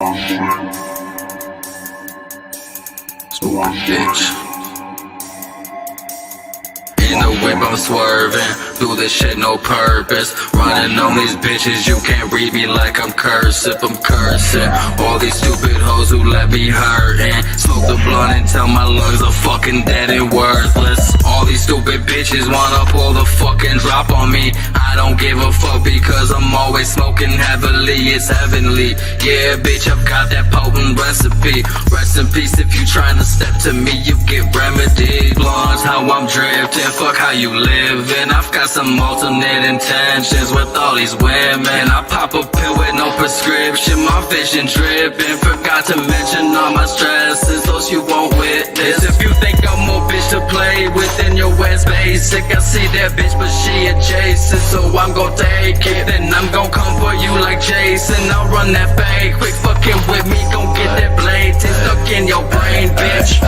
Bitch. In the whip I'm swerving, do this shit no purpose. Running on these bitches, you can't read me like I'm cursive, I'm cursing. All these stupid hoes who let me hurtin'. Smoke the blunt until my lungs are fucking dead and worthless. All these stupid bitches wanna pull the fucking drop on me. I don't give a fuck because I'm always smoking heavily, it's heavenly. Yeah bitch, I've got that potent recipe. Rest in peace if you tryna step to me, you get remedied. Blondes, how I'm drifting, fuck how you living. I've got some alternate intentions with all these women. I pop a pill with no prescription, my vision dripping. Forgot to mention all my stresses, those you won't witness. If you think I'm a bitch to play with, then your ass basic. I see that bitch but she adjacent, so I'm gon' take it. Then I'm gon' come for you like Jason. I'll run that fake quick, fucking with me, gon' get that blade stuck in your brain, bitch.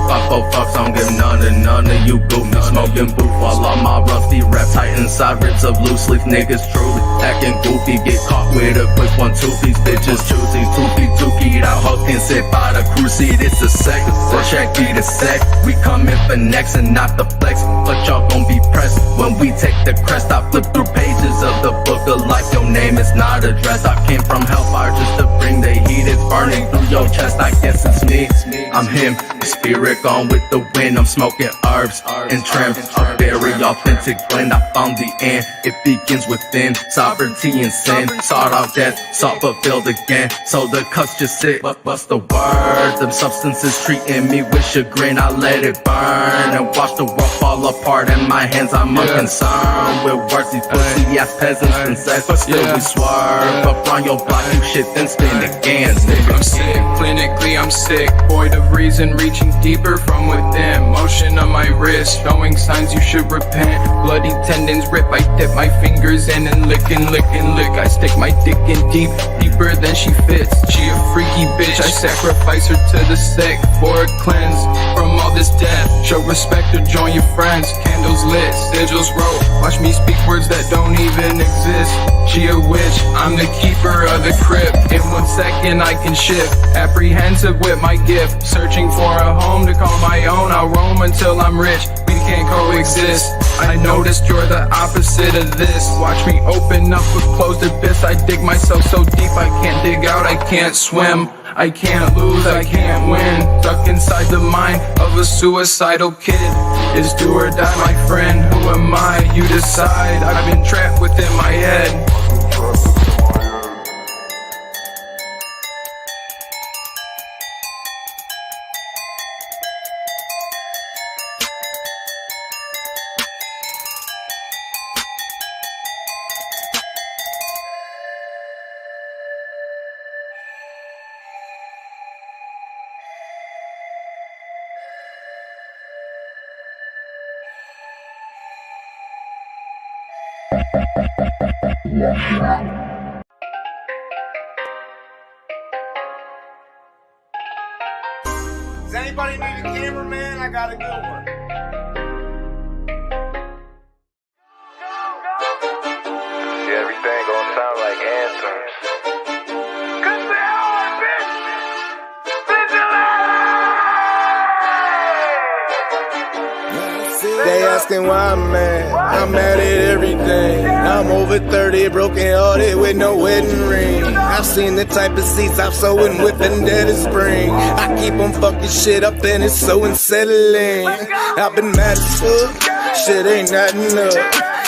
Fuck, oh fucks, I don't give none of you goofy. Smoking booth while all my rusty rap tight inside ribs of loose leaf niggas truly acting goofy. Get caught with a quick 1-2. These bitches choosy, tookie out hook and sit by the cruise seat. It's a sec, or check be the sec. We come in for next and not the flex, but y'all gon' be pressed when we take the crest. I flip through pages of the book of life. Your name is not addressed. I came from hellfire just to bring the heat. It's burning through your chest. I guess it's me. I'm him. Spirit gone with the wind. I'm smoking herbs and trim. A very authentic blend. I found the end. It begins within. Sovereignty and sin. Sought out death, sought fulfilled again. So the cuss just sit. What's the word? Them substances treating me with chagrin. I let it burn and watch the world fall apart. In my hands, I'm unconcerned with words. These pussy ass peasants and sex, but still we swerve. Up on your block, you shit, then spin again. I'm sick, clinically I'm sick. Void of reason, reaching deeper from within. Motion on my wrist, showing signs you should repent. Bloody tendons rip, I dip my fingers in and lick. I stick my dick in deeper than she fits. She a freaky bitch, I sacrifice her to the sick for a cleanse from all this death. Show respect or join your friends. Candles lit, sigils wrote. Watch me speak words that don't even exist. She a witch, I'm the keeper of the crypt. In 1 second I can shift, apprehensive with my gift. Searching for a home to call my own. I'll roam until I'm rich, we can't coexist. I noticed you're the opposite of this. Watch me open up a closed abyss. I dig myself so deep I can't dig out, I can't swim. I can't lose, I can't win. Stuck inside the mind of a suicidal kid. Is do or die, my friend? Who am I? You decide. I've been trapped within my head. Does anybody need a cameraman? I got a good one. See, everything gonna sound like anthems. Cause they are, bitch! Vigilante! They asking why I'm mad. I'm mad at everything. I'm over 30, broken hearted with no wedding ring. I've seen the type of seats I'm sewing with and dead as spring. I keep on fucking shit up and it's so unsettling. I've been mad as fuck, shit ain't nothing up.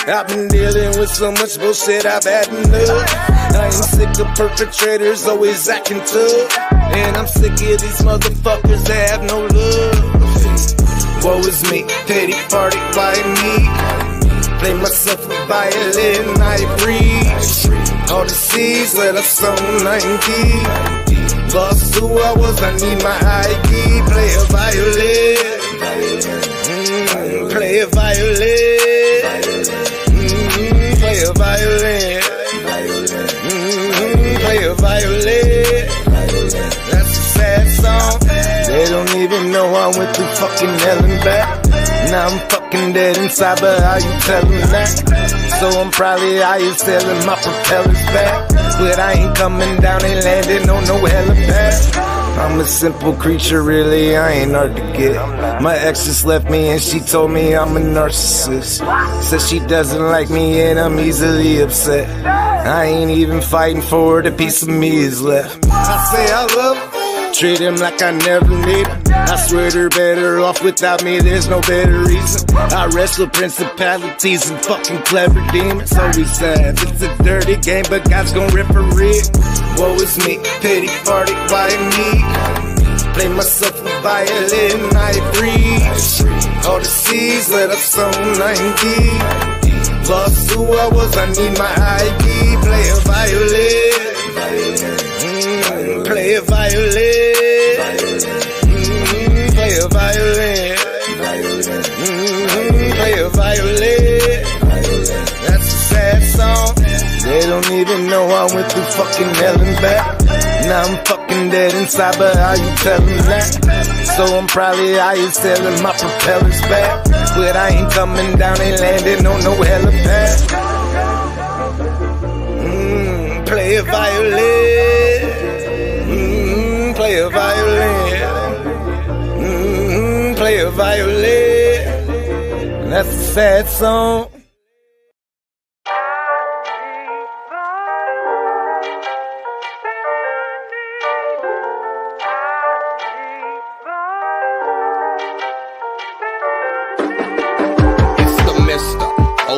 I've been dealing with so much bullshit I've had enough. I ain't sick of perpetrators always acting tough, and I'm sick of these motherfuckers that have no love. Woe is me, pity party by me. Play myself a violin, I breathe. All the seeds that I sown, I keep. Lost who I was, I need my ID. Play a violin, play a violin, play a violin, play a violin. That's a sad song. They don't even know I went through fucking hell and back. Now I'm fucking dead inside, but how you tell them that? So I'm probably out here selling my propellers back. But I ain't coming down and landing on no helipad. I'm a simple creature, really, I ain't hard to get. My ex just left me and she told me I'm a narcissist. Says she doesn't like me and I'm easily upset. I ain't even fighting for her, the piece of me is left. I say I love her, treat him like I never need him. I swear they're better off without me, there's no better reason. I wrestle principalities and fucking clever demons. Always have, it's a dirty game, but God's gon' referee it. Woe is me, pity party by me. Play myself a violin, I breathe. All the seas let up some 90. Lost who I was, I need my ID. Play a violin, play a violin, play a violin, play a violin. That's a sad song. They don't even know I went through fucking hell and back. Now I'm fucking dead inside, but how you tell them that? So I'm probably out here selling my propellers back. But I ain't coming down and landing on no helipad. Play a violin, play a violin, play a violin. That's a sad song.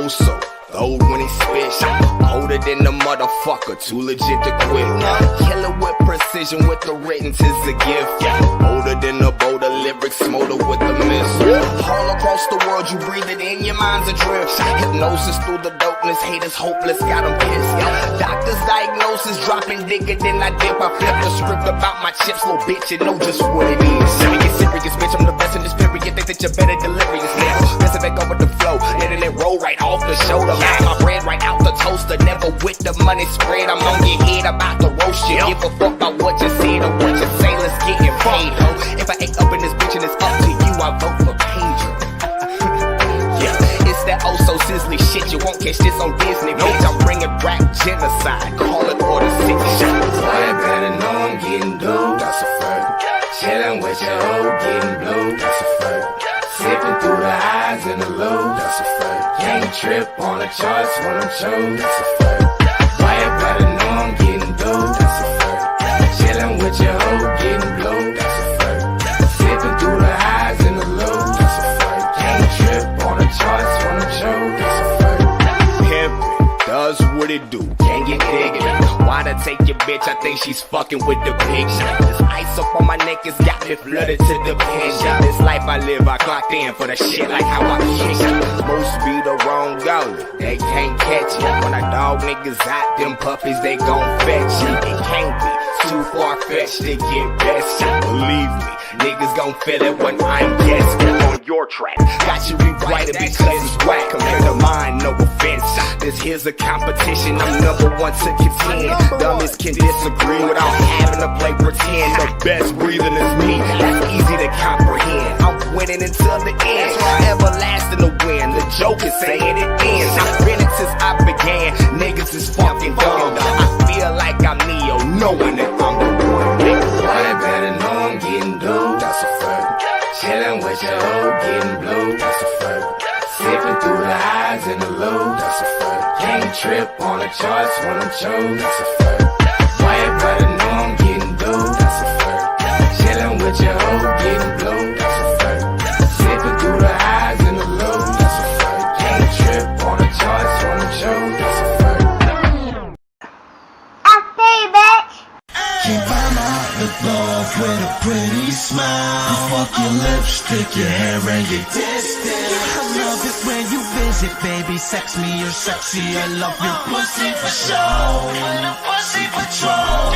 So, the old when he spit, older than the motherfucker, too legit to quit. Killer with precision, with the written, tis a gift. Older than the bolder lyrics, smolder with the mist. All across the world, you breathe it in, your mind's adrift. Hypnosis through the dopeness, haters hopeless, got them pissed. Doctor's diagnosis, dropping digger, then I dip. I flip the script about my chips, little bitch, you know just what it is. Serious, serious, bitch, I'm the best in this period. Think that you're better delirious now. Listen back over the flow, letting it roll right off the shoulder. Got my bread right out the toaster, never with the money spread. I'm on your head about to roast you. Give a fuck about what you said or what you say, let's get it paid, ho. If I ain't up in this bitch and it's up to you, I vote for Pedro. Yeah, it's that oh so sizzly shit, you won't catch this on Disney, bitch. I'm bringing rap genocide, call it order 6 shots. I better know I'm getting dope, that's a fact. Chillin' with your hoe, getting blue, that's a fact. Sipping through the highs and the lows, that's a fact. Can't trip on the charts when I'm chose, that's a fact. Why you better know I'm getting dope, that's a fact. Chillin' with your hoe, getting blue, that's a fact. Sipping through the highs and the lows, that's a fact. Can't trip on the charts when I'm chose, that's a fact. Pimpin' does what it do, can't get digging. Why to take your bitch, I think she's fucking with the picture. This ice up on my neck has got me flooded to the pension. This life I live, I clocked in for the shit like how I kick it. Most be the wrong goal, they can't catch you. When I dog niggas out, them puppies, they gon' fetch you. It can't be too far-fetched to get best. Believe me, niggas gon' feel it when I'm guessing on your track. Got you rewrite it because it's whack compared to mine, no offense. This here's a competition, I'm number one to contend. Dummies can disagree without having to play pretend. The best breathing is me, that's easy to comprehend. I'm winning until the end, everlasting to win. The joke is saying it ends. I've been it since I began, niggas is fucking dumb. I feel like I'm Neo, knowing that I'm the one. I better know I'm getting dope, that's a fact. Chillin' with your hoe, getting blue, that's a fact. Sipping through the highs and the lows, that's a fact. Can't trip on the charts when I'm chose, that's a fact. Why you better know I'm getting dope, that's a fact. Chillin' with your hoe, getting blue, that's a fact. Sipping through the highs and the lows, that's a fact. Can't trip on the charts when I'm chose, that's a fact. Keep my mouth with love with a pretty smile. You fuck your lipstick, your hair and your distance. I love it when you visit, baby. Sex me, you're sexy. I love your pussy for sure. Pussy patrol.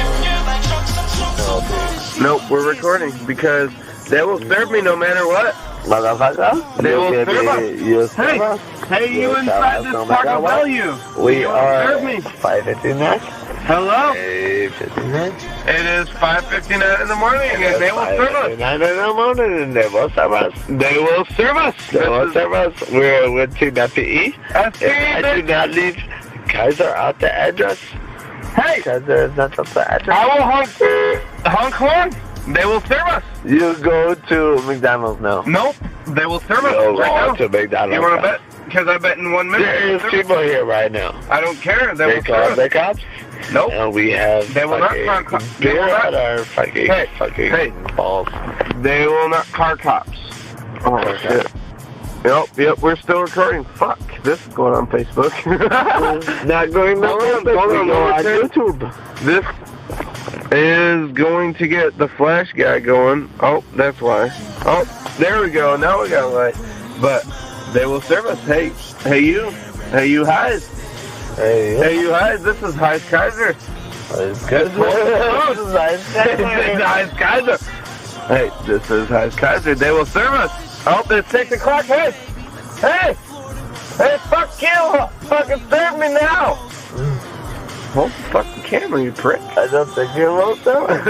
Nope, we're recording because they will serve me no matter what. Motherfucker. They will serve us. Hey, you inside this Taco Bell, you. We are serve me. 5:15 next. Hello? Hey, 59. It is 5:59 in the morning, and they will serve us. 9 in the morning, and they will serve us. They will serve us. They will serve us. We're to PE. That's If I do not leave Kaiser out the address, Hey, Kaiser is not out the address. I will honk horn. They will serve us. You go to McDonald's now. Nope, they will serve us Go right now. to McDonald's. You want to now. bet? Because I bet in 1 minute. There is people here right now. I don't care. They They will call serve the us. cops. Nope. And we have They will not fucking call they beer will not- at our fucking Hey. balls. They will not car cops. Oh, shit. Yep, we're still recording. Fuck, this is going on Facebook. Not going to Hold on, Facebook, hold we on, go hold on on. YouTube. This is going to get the flash guy going. Oh, that's why. Oh, there we go. Now we got light. But they will serve us. Hey you Heis. Hey you Heis. This is Heis Kaiser. It's good. This is Heis Kaiser. Hey, this is Heis Kaiser. They will serve us. Oh, it's 6 o'clock. Hey, fuck you. Fucking serve me now. Hold the fucking camera, you prick. I don't think you wrote that.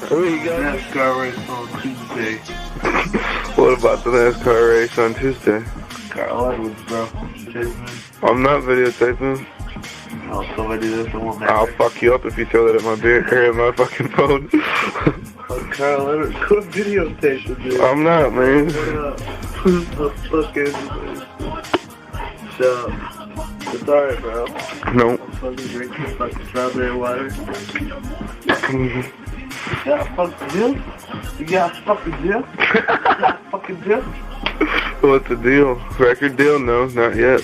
We got NASCAR race on Tuesday. What about the NASCAR race on Tuesday? Carl Edwards, bro. I'm not videotaping. Oh, somebody do this. I want I'll fuck you up if you throw that at my beer or at my fucking phone. Carl Edwards, quit videotaping, dude. I'm not, man. Fucking. Shut up. It's alright, bro. Nope. Fucking drinking fucking strawberry water. You got a fucking deal? You got a fucking deal? You got a fucking deal? What's the deal? Record deal? No, not yet.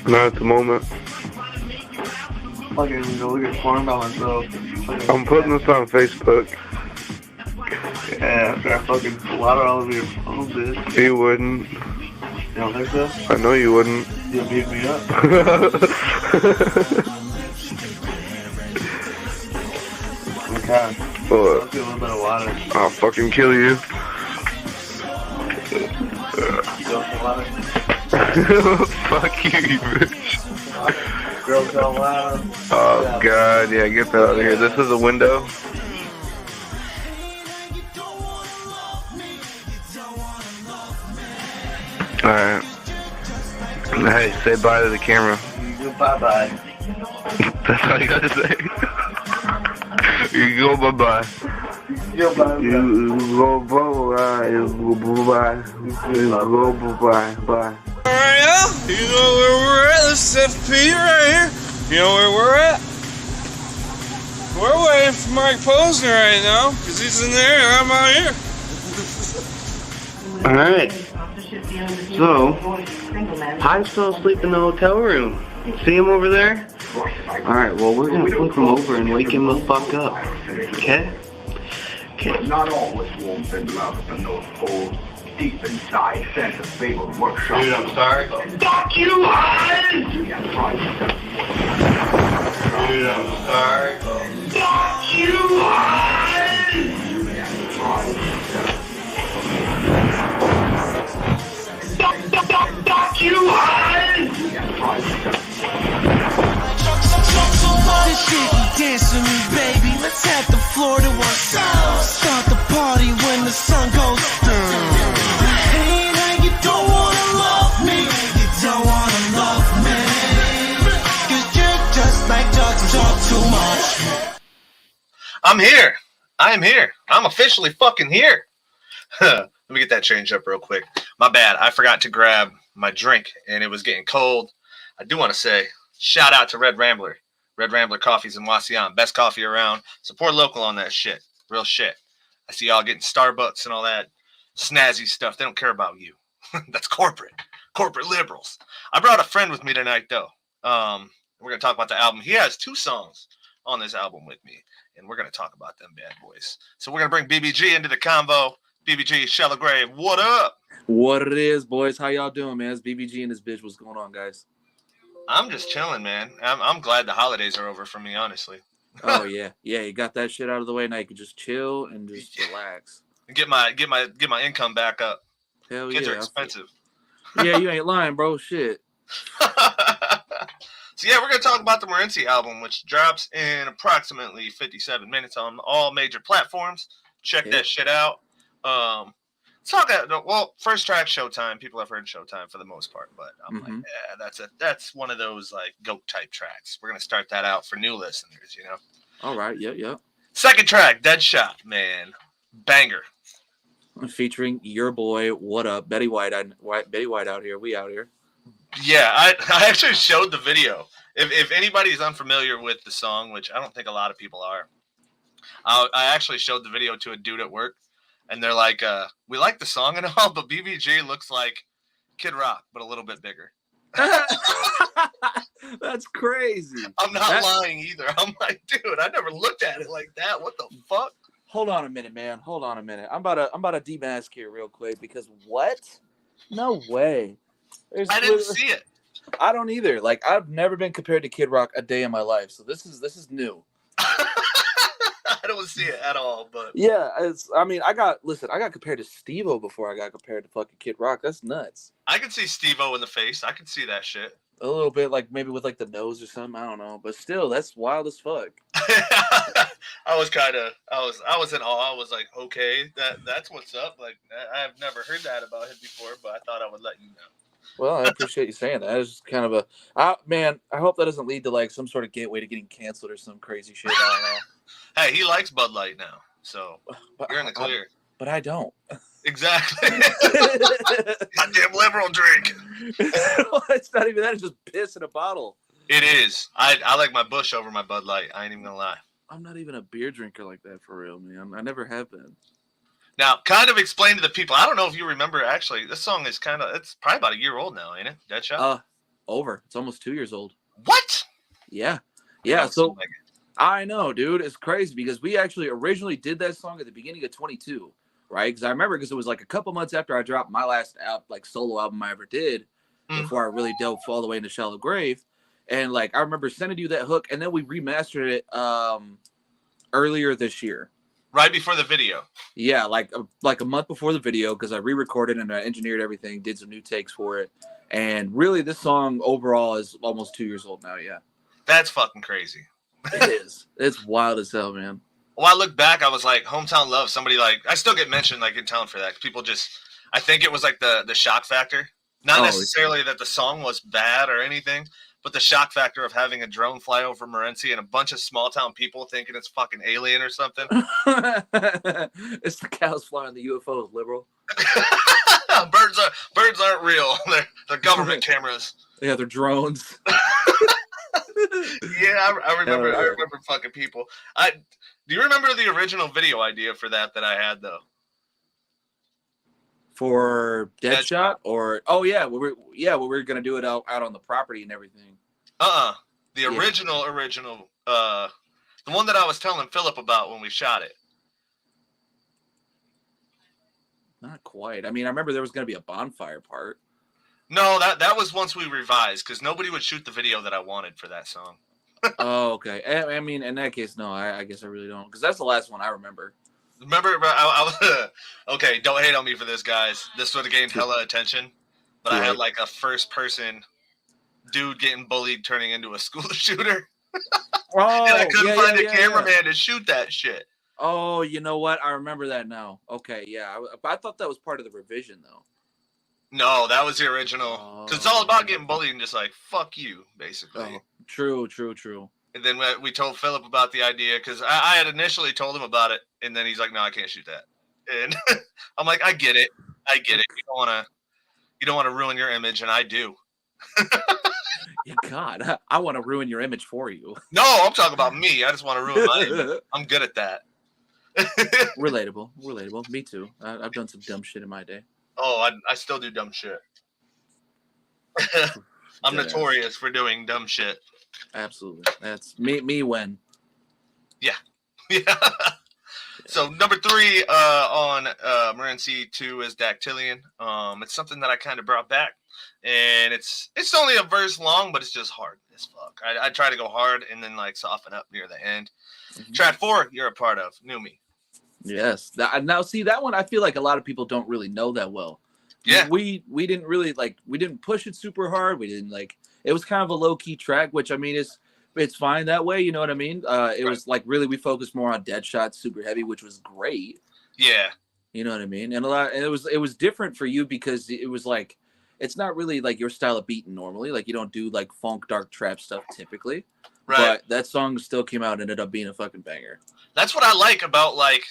Not at the moment. Fucking go look at porn by myself. I'm putting this on Facebook. Yeah, after I fucking water all over your phone, bitch. You wouldn't. You don't think so? I know you wouldn't. You'll beat me up. Okay. What? Let's get a little bit of water. I'll fucking kill you. You want some water? Fuck you, you bitch. Girls don't water. Oh, God. Yeah, get that out of here. This is a window. Alright. Hey, say bye to the camera. Bye-bye. That's all you gotta say. You go bye-bye. Yo, bye-bye. You go bye-bye. You go bye-bye. You go bye-bye. Bye. Alright, now, you know where we're at. This is FP right here. You know where we're at? We're waiting for Mike Posner right now, because he's in there and I'm out here. Alright. So, Pi's still asleep in the hotel room. See him over there? Alright, well, we're gonna flip him over and wake him the fuck up. Okay? Okay. Not always warm and love at the North Pole. Deep inside, Santa's favorite workshop. Dude, I'm sorry. Fuck you, Hans! Dude, I'm sorry. Fuck you, Hans! Fuck you, Hans! This shit you dance with me, baby. Let's have the floor to ourselves. Start the party when the sun goes down. Hey, now you don't wanna love me. You don't wanna love me. 'Cause you're just like talk too much. I'm here. I'm here. I'm officially fucking here. Let me get that changed up real quick. My bad. I forgot to grab my drink and it was getting cold. I do want to say shout out to Red Rambler. Red Rambler Coffees in Wasion. Best coffee around. Support local on that shit. Real shit. I see y'all getting Starbucks and all that snazzy stuff. They don't care about you. That's corporate. Corporate liberals. I brought a friend with me tonight, though. We're going to talk about the album. He has 2 songs on this album with me, and we're going to talk about them bad boys. So we're going to bring BBG into the convo. BBG, Shallow Grave, what up? What it is, boys? How y'all doing, man? It's BBG and this bitch. What's going on, guys? I'm just chilling, man. I'm glad the holidays are over for me, honestly. Oh yeah, you got that shit out of the way now. You can just chill and just relax. Get my income back up. Hell Kids yeah, are expensive. Yeah, you ain't lying, bro. Shit. So yeah, we're gonna talk about the Morency album, which drops in approximately 57 minutes on all major platforms. Check that shit out. Well, first track Showtime. People have heard Showtime for the most part, but I'm like, yeah, that's one of those like GOAT type tracks. We're gonna start that out for new listeners, you know. All right, yeah. Second track, Deadshot, man, banger. Featuring your boy, what up, Betty White? Betty White out here. We out here. Yeah, I actually showed the video. If anybody's unfamiliar with the song, which I don't think a lot of people are, I actually showed the video to a dude at work, and they're like, "We like the song and all, but BBG looks like Kid Rock, but a little bit bigger." That's crazy. I'm not lying either. I'm like, dude, I never looked at it like that. What the fuck? Hold on a minute, man. Hold on a minute. I'm about to demask here real quick because what? No way. I didn't see it. I don't either. Like, I've never been compared to Kid Rock a day in my life, so this is new. I don't see it at all, but yeah, I got compared to Steve-O before I got compared to fucking Kid Rock. That's nuts. I can see Steve-O in the face. I can see that shit. A little bit, like maybe with like the nose or something. I don't know, but still, that's wild as fuck. I was in awe. I was like, okay, that's what's up. Like, I've never heard that about him before, but I thought I would let you know. Well, I appreciate you saying that. It's just kind of man, I hope that doesn't lead to like some sort of gateway to getting canceled or some crazy shit. I don't know. Hey, he likes Bud Light now, so you're in the clear. But I don't. Exactly. Goddamn liberal drink. It's not even that. It's just piss in a bottle. It is. I like my Busch over my Bud Light. I ain't even gonna lie. I'm not even a beer drinker like that for real, man. I never have been. Now, kind of explain to the people. I don't know if you remember. Actually, this song is it's probably about a year old now, ain't it? Deadshot. Over. It's almost 2 years old. What? Yeah. So I know, dude. It's crazy because we actually originally did that song at the beginning of 22, right? Because I remember because it was like a couple months after I dropped my last solo album I ever did, before I really delved all the way into Shallow Grave, and like I remember sending you that hook, and then we remastered it earlier this year. Right before the video. Yeah, like a month before the video, because I re-recorded and I engineered everything, did some new takes for it, and really this song overall is almost 2 years old now. Yeah, that's fucking crazy. It is. It's wild as hell, man. Well, I look back, I was like, Hometown Love. Somebody like I still get mentioned like in town for that. People just, I think it was like the shock factor, not necessarily that the song was bad or anything. But the shock factor of having a drone fly over Morency and a bunch of small town people thinking it's fucking alien or something. It's the cows flying the UFOs, liberal. Birds aren't real. They're government cameras. Yeah, they're drones. Yeah, I remember. I remember fucking people. Do you remember the original video idea for that I had though? For Deadshot or we were gonna do it out on the property and everything. The original the one that I was telling Philip about when we shot it. Not quite. I mean, I remember there was gonna be a bonfire part. No, that was once we revised because nobody would shoot the video that I wanted for that song. Oh, okay. I mean, in that case, no. I guess I really don't, because that's the last one I remember. Remember, okay, don't hate on me for this, guys. This would have gained hella attention, but I had like a first-person dude getting bullied turning into a school shooter. And I couldn't find a cameraman to shoot that shit. Oh, you know what? I remember that now. Okay, yeah. I thought that was part of the revision, though. No, that was the original. Because it's all about getting bullied and just like, fuck you, basically. Oh, true. And then we told Philip about the idea because I had initially told him about it, and then he's like, "No, I can't shoot that." And I'm like, "I get it. You don't want to ruin your image, and I do." God, I want to ruin your image for you. No, I'm talking about me. I just want to ruin my image. I'm good at that. Relatable. Me too. I've done some dumb shit in my day. Oh, I still do dumb shit. I'm notorious for doing dumb shit. Absolutely. That's me when. Yeah. So number 3 on Morency 2 is Dactylian. It's something that I kind of brought back, and it's only a verse long, but it's just hard as fuck. I try to go hard and then like soften up near the end. Track 4, you're a part of New Me. Yes. Now see that one, I feel like a lot of people don't really know that well. Yeah. We didn't really we didn't push it super hard. We didn't it was kind of a low key track, which I mean it's fine that way. You know what I mean? It was like really we focused more on Deadshot, Super Heavy, which was great. Yeah. You know what I mean? And it was different for you because it was like it's not really like your style of beating normally. Like you don't do like funk, dark trap stuff typically. Right. But that song still came out and ended up being a fucking banger. That's what I like about like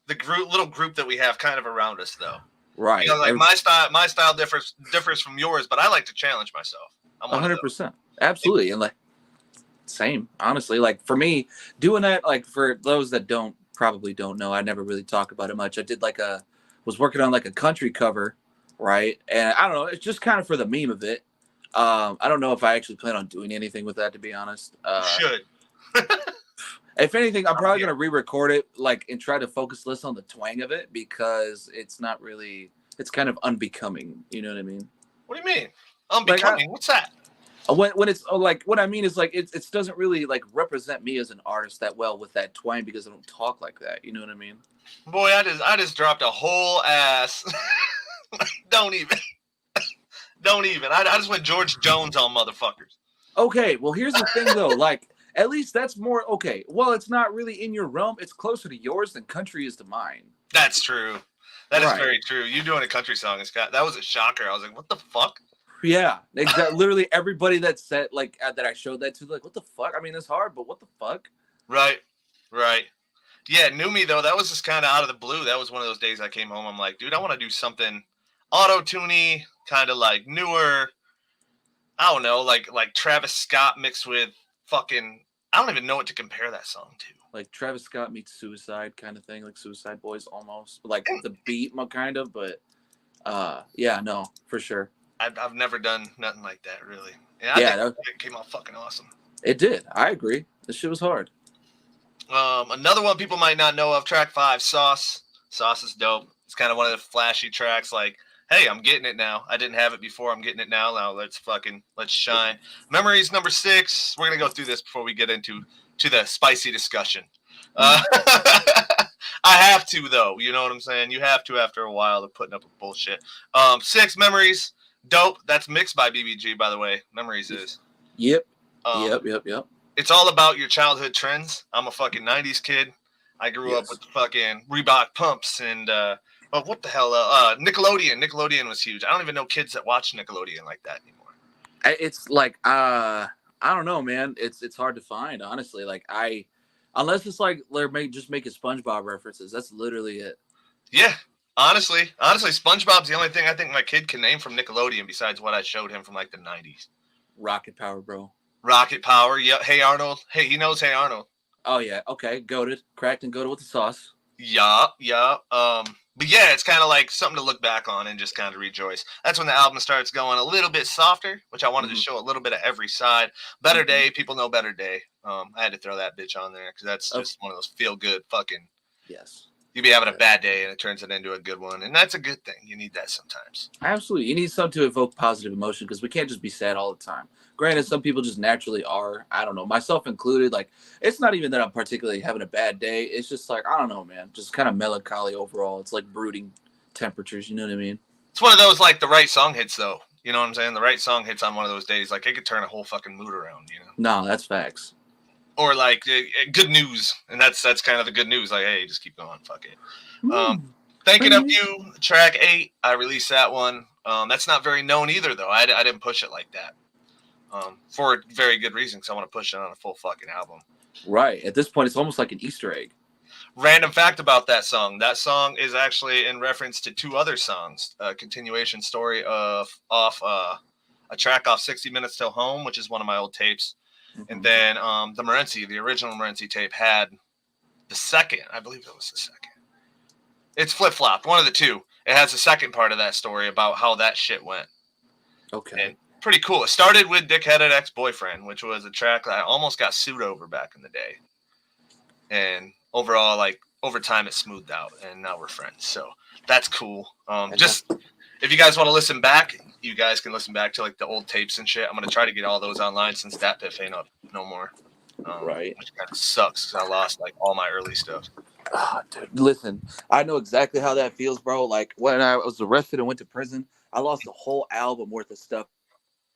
the little group that we have kind of around us, though. Right. You know, like my style differs from yours, but I like to challenge myself. 100%. Absolutely. And like same, honestly. Like for me, doing that, like for those that probably don't know, I never really talk about it much. I did was working on like a country cover, right? And I don't know, it's just kind of for the meme of it. I don't know if I actually plan on doing anything with that, to be honest. Should. If anything, I'm probably gonna re-record it, like, and try to focus less on the twang of it because it's not really. It's kind of unbecoming. You know what I mean? What do you mean? Unbecoming? What's that? When it's like what I mean is like it doesn't really like represent me as an artist that well with that twang because I don't talk like that. You know what I mean? Boy, I just dropped a whole ass. Don't even. I just went George Jones on motherfuckers. Okay, well here's the thing though, like. At least that's more okay. Well, it's not really in your realm. It's closer to yours than country is to mine. That's true. That is very true. You doing a country song that was a shocker. I was like, what the fuck? Yeah, exactly. Literally everybody that said like that I showed that to, like, what the fuck? I mean, it's hard, but what the fuck? Right. Yeah, New Me though. That was just kind of out of the blue. That was one of those days I came home. I'm like, dude, I want to do something auto-tuney, kind of like newer. I don't know, like Travis Scott mixed with fucking. I don't even know what to compare that song to. Like Travis Scott meets Suicide kind of thing, like Suicide Boys almost. Like the beat kind of, but yeah, no, for sure. I've never done nothing like that, really. And I think it came out fucking awesome. It did. I agree. This shit was hard. Another one people might not know of, track 5, Sauce. Sauce is dope. It's kind of one of the flashy tracks, like, hey, I'm getting it now. I didn't have it before. I'm getting it now. Now let's shine. Memories number 6. We're going to go through this before we get into the spicy discussion. I have to, though. You know what I'm saying? You have to after a while of putting up with bullshit. 6, Memories. Dope. That's mixed by BBG, by the way. Memories is. Yep. Yep. It's all about your childhood trends. I'm a fucking 90s kid. I grew up with the fucking Reebok pumps and what the hell? Nickelodeon. Nickelodeon was huge. I don't even know kids that watch Nickelodeon like that anymore. It's like I don't know, man. It's hard to find, honestly. Like unless it's like they're just making SpongeBob references. That's literally it. Yeah, honestly, SpongeBob's the only thing I think my kid can name from Nickelodeon besides what I showed him from like the 90s. Rocket Power, bro. Rocket Power. Yeah. Hey Arnold. Hey, he knows Hey Arnold. Oh yeah. Okay. Goated. Cracked and goated with the sauce. Yeah. But yeah, it's kind of like something to look back on and just kind of rejoice. That's when the album starts going a little bit softer, which I wanted to show a little bit of every side. Better Day, people know Better Day. I had to throw that bitch on there because that's just one of those feel-good fucking. Yes. You be having a bad day and it turns it into a good one, and that's a good thing. You need that sometimes. Absolutely, you need something to evoke positive emotion because we can't just be sad all the time. Granted, some people just naturally are. I don't know, myself included. Like, it's not even that I'm particularly having a bad day. It's just like, I don't know, man. Just kind of melancholy overall. It's like brooding temperatures. You know what I mean? It's one of those, like, the right song hits, though. You know what I'm saying? The right song hits on one of those days. Like, it could turn a whole fucking mood around, you know? No, that's facts. Or, like, good news. And that's kind of the good news. Like, hey, just keep going. Fuck it. Thinking of You, track 8. I released that one. That's not very known either, though. I didn't push it like that. For a very good reason, because I want to push it on a full fucking album. Right. At this point, it's almost like an Easter egg. Random fact about that song. That song is actually in reference to 2 other songs. A continuation story off a track off 60 Minutes Till Home, which is one of my old tapes. Mm-hmm. And then the original Morency tape had the second. I believe it was the second. It's flip-flopped, one of the 2. It has the second part of that story about how that shit went. Okay. And pretty cool. It started with Dickheaded Ex-Boyfriend, which was a track that I almost got sued over back in the day. And overall, like, over time, it smoothed out, and now we're friends. So that's cool. Just if you guys want to listen back, you guys can listen back to, like, the old tapes and shit. I'm going to try to get all those online since that piff ain't up no more. Right. Which kind of sucks because I lost, like, all my early stuff. Oh, dude, listen, I know exactly how that feels, bro. Like, when I was arrested and went to prison, I lost a whole album worth of stuff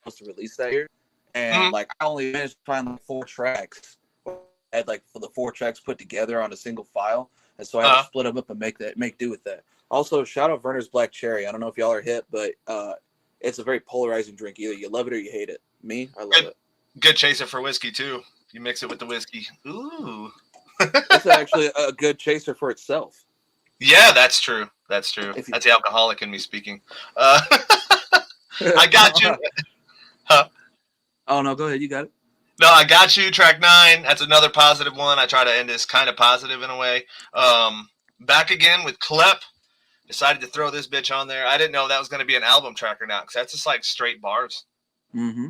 I was supposed to release that year. and like I only managed to find like 4 tracks. I had like for the 4 tracks put together on a single file, and so I had to split them up and make do with that. Also, shout out Verner's Black Cherry. I don't know if y'all are hip, but it's a very polarizing drink. Either you love it or you hate it. Me, I love it. Good chaser for whiskey too. You mix it with the whiskey. Ooh. It's actually a good chaser for itself. Yeah, that's true. That's true. That's the alcoholic in me speaking. I got you. Huh? Oh, no, go ahead. You got it. No, I got you. Track 9. That's another positive one. I try to end this kind of positive in a way. Back again with Klep. Decided to throw this bitch on there. I didn't know that was going to be an album track or not, because that's just like straight bars. Mm-hmm.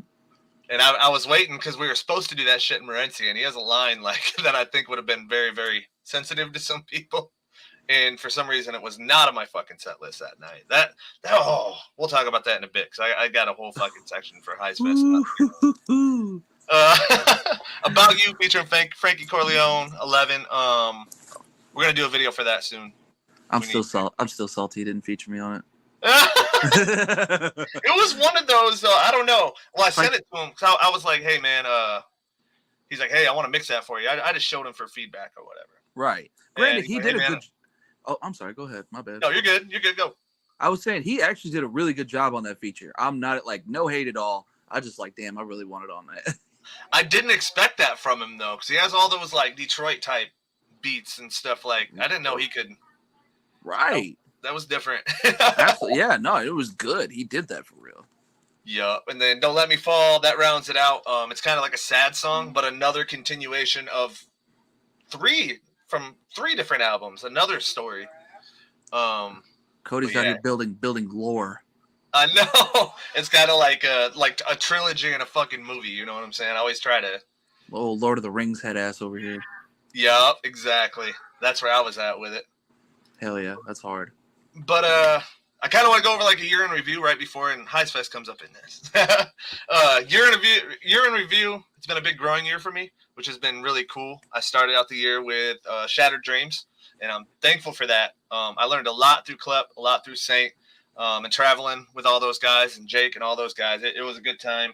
And I was waiting because we were supposed to do that shit in Morenci, and he has a line like that I think would have been very, very sensitive to some people. And for some reason, it was not on my fucking set list that night. We'll talk about that in a bit, because I got a whole fucking section for Heist Fest. About You featuring Frankie Corleone, 11. We're gonna do a video for that soon. I'm still salty he didn't feature me on it. It was one of those. I don't know. Well, I sent it to him because I was like, "Hey, man." He's like, "Hey, I want to mix that for you." I just showed him for feedback or whatever. Right. Granted, he did a good. Oh, I'm sorry. Go ahead. My bad. No, you're good. You're good. Go. I was saying he actually did a really good job on that feature. I'm not like no hate at all. I just like, damn, I really wanted on that. I didn't expect that from him though, because he has all those like Detroit type beats and stuff. Like I didn't know he could. Right. That was different. Absolutely. Yeah. No, it was good. He did that for real. Yup. And then Don't Let Me Fall. That rounds it out. It's kind of like a sad song, but another continuation of 3 different albums. Another story. Cody's out here building lore. I know. It's kind of like a trilogy in a fucking movie. You know what I'm saying? I always try to. Oh, Lord of the Rings head ass over here. Yup. Exactly. That's where I was at with it. Hell yeah, that's hard. But I kind of want to go over like a year in review right before, and Heist Fest comes up in this. Year in review. It's been a big growing year for me, which has been really cool. I started out the year with Shattered Dreams, and I'm thankful for that. I learned a lot through Klep, a lot through Saint, and traveling with all those guys and Jake and all those guys. It was a good time.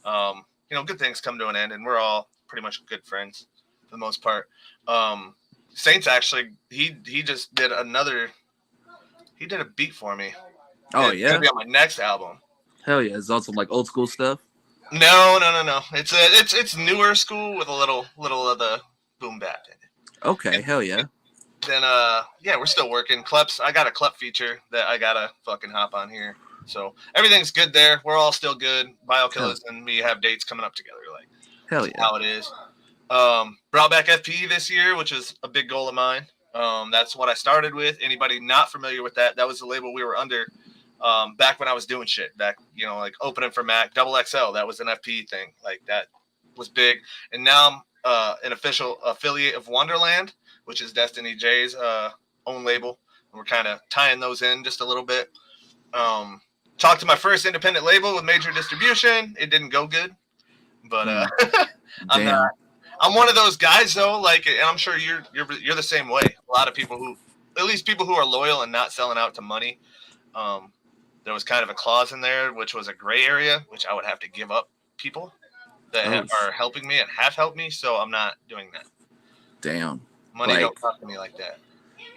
Good things come to an end, and we're all pretty much good friends for the most part. Saints actually, he just did he did a beat for me. Oh, it's yeah? gonna be on my next album. Hell yeah. Is it also like old school stuff? No. It's newer school with a little of the boom bap in it. Okay, hell yeah. Then we're still working. I got a Klep feature that I gotta fucking hop on here. So everything's good there. We're all still good. BioKillers and me have dates coming up together. Like hell yeah. How it is. Brought back FPE this year, which is a big goal of mine. That's what I started with. Anybody not familiar with that was the label we were under back when I was doing shit. Back, like opening for Mac, Double XL. That was an FPE thing. Like that was big. And now I'm an official affiliate of Wonderland, which is Destiny J's own label. And we're kind of tying those in just a little bit. Talked to my first independent label with major distribution. It didn't go good, but I'm one of those guys though, like, and I'm sure you're the same way. A lot of people at least people who are loyal and not selling out to money. There was kind of a clause in there, which was a gray area, which I would have to give up people that are helping me and have helped me. So I'm not doing that. Damn. Money don't talk to me like that.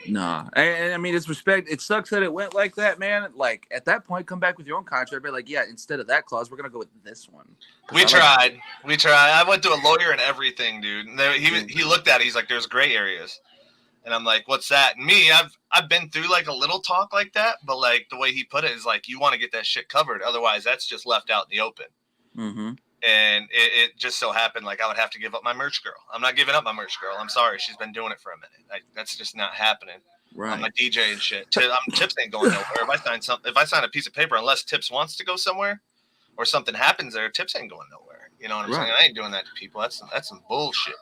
Nah. And I mean, it's respect. It sucks that it went like that, man. Like at that point, come back with your own contract. Be like, yeah, instead of that clause, we're going to go with this one. We tried. I went to a lawyer and everything, dude. And he looked at it. He's like, there's gray areas. And I'm like, what's that? And me, I've been through like a little talk like that, but like the way he put it is like, you want to get that shit covered. Otherwise, that's just left out in the open. Mm-hmm. And it just so happened like I would have to give up my merch girl. I'm not giving up my merch girl. I'm sorry. She's been doing it for a minute. That's just not happening. Right. I'm a DJ and shit. Tips ain't going nowhere. If I sign a piece of paper, unless Tips wants to go somewhere or something happens there, Tips ain't going nowhere. You know what I'm saying? I ain't doing that to people. That's some bullshit.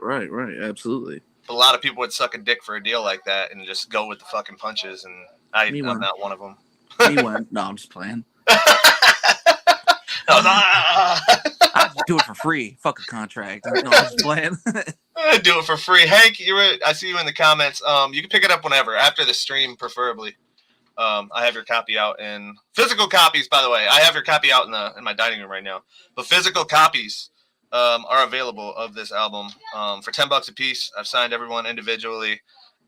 Right. Absolutely. But a lot of people would suck a dick for a deal like that and just go with the fucking punches. And I'm not one of them. Me went. No, I'm just playing. I just do it for free. Fuck a contract. No, I'm just playing. Do it for free. Hank, I see you in the comments. You can pick it up whenever, after the stream, preferably. I have your copy out in physical copies, by the way. I have your copy out in my dining room right now. But physical copies are available of this album for $10 a piece. I've signed everyone individually,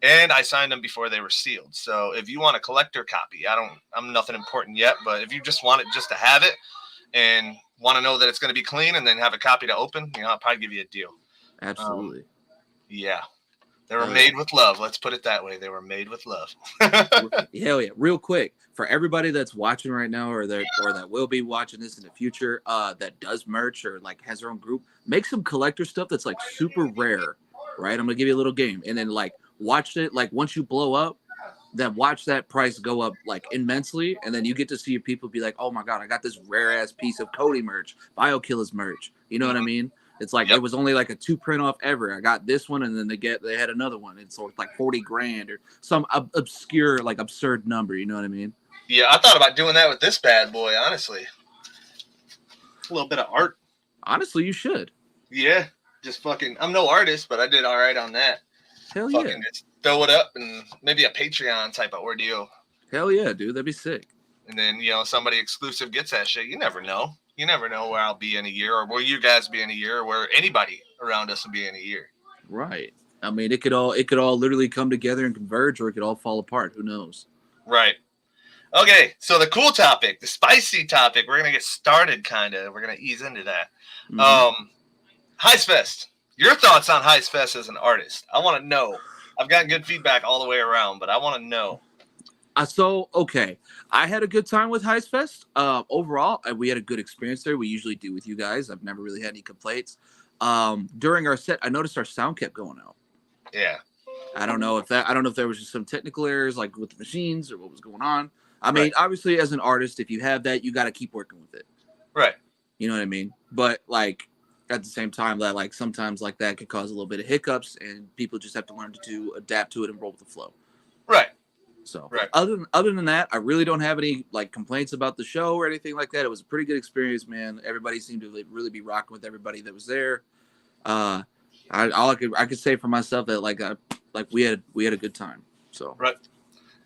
and I signed them before they were sealed. So if you want a collector copy, I'm nothing important yet, but if you just want it just to have it and want to know that it's going to be clean and then have a copy to open, I'll probably give you a deal. Absolutely. Yeah. They were made with love. Let's put it that way. They were made with love. Hell yeah. Real quick, for everybody that's watching right now or that will be watching this in the future that does merch or like has their own group, make some collector stuff that's like super rare, right? I'm going to give you a little game. And then like watch it. Like once you blow up, then watch that price go up like immensely. And then you get to see people be like, oh my God, I got this rare ass piece of Cody merch, BioKillers merch. You know what I mean? It's like it was only like a 2 print off ever. I got this one, and then they had another one. It's like $40,000 or some obscure, like absurd number. You know what I mean? Yeah, I thought about doing that with this bad boy. Honestly, a little bit of art. Honestly, you should. Yeah, just fucking. I'm no artist, but I did all right on that. Hell fucking yeah! Just throw it up and maybe a Patreon type of ordeal. Hell yeah, dude, that'd be sick. And then somebody exclusive gets that shit. You never know. You never know where I'll be in a year, or where you guys be in a year, or where anybody around us will be in a year. Right. I mean, it could all literally come together and converge, or it could all fall apart. Who knows? Right. Okay. So the cool topic, the spicy topic, we're gonna get started. We're gonna ease into that. Mm-hmm. Heistfest. Your thoughts on Heistfest as an artist? I want to know. I've gotten good feedback all the way around, but I want to know. Okay. I had a good time with Heistfest. Overall, we had a good experience there. We usually do with you guys. I've never really had any complaints. During our set, I noticed our sound kept going out. Yeah. I don't know if there was just some technical errors like with the machines or what was going on. I mean, obviously as an artist, if you have that, you got to keep working with it. Right. You know what I mean? But like at the same time that like sometimes like that could cause a little bit of hiccups and people just have to learn to adapt to it and roll with the flow. Right. So other than that, I really don't have any like complaints about the show or anything like that. It was a pretty good experience, man. Everybody seemed to really be rocking with everybody that was there. I could say for myself that like we had a good time. So right,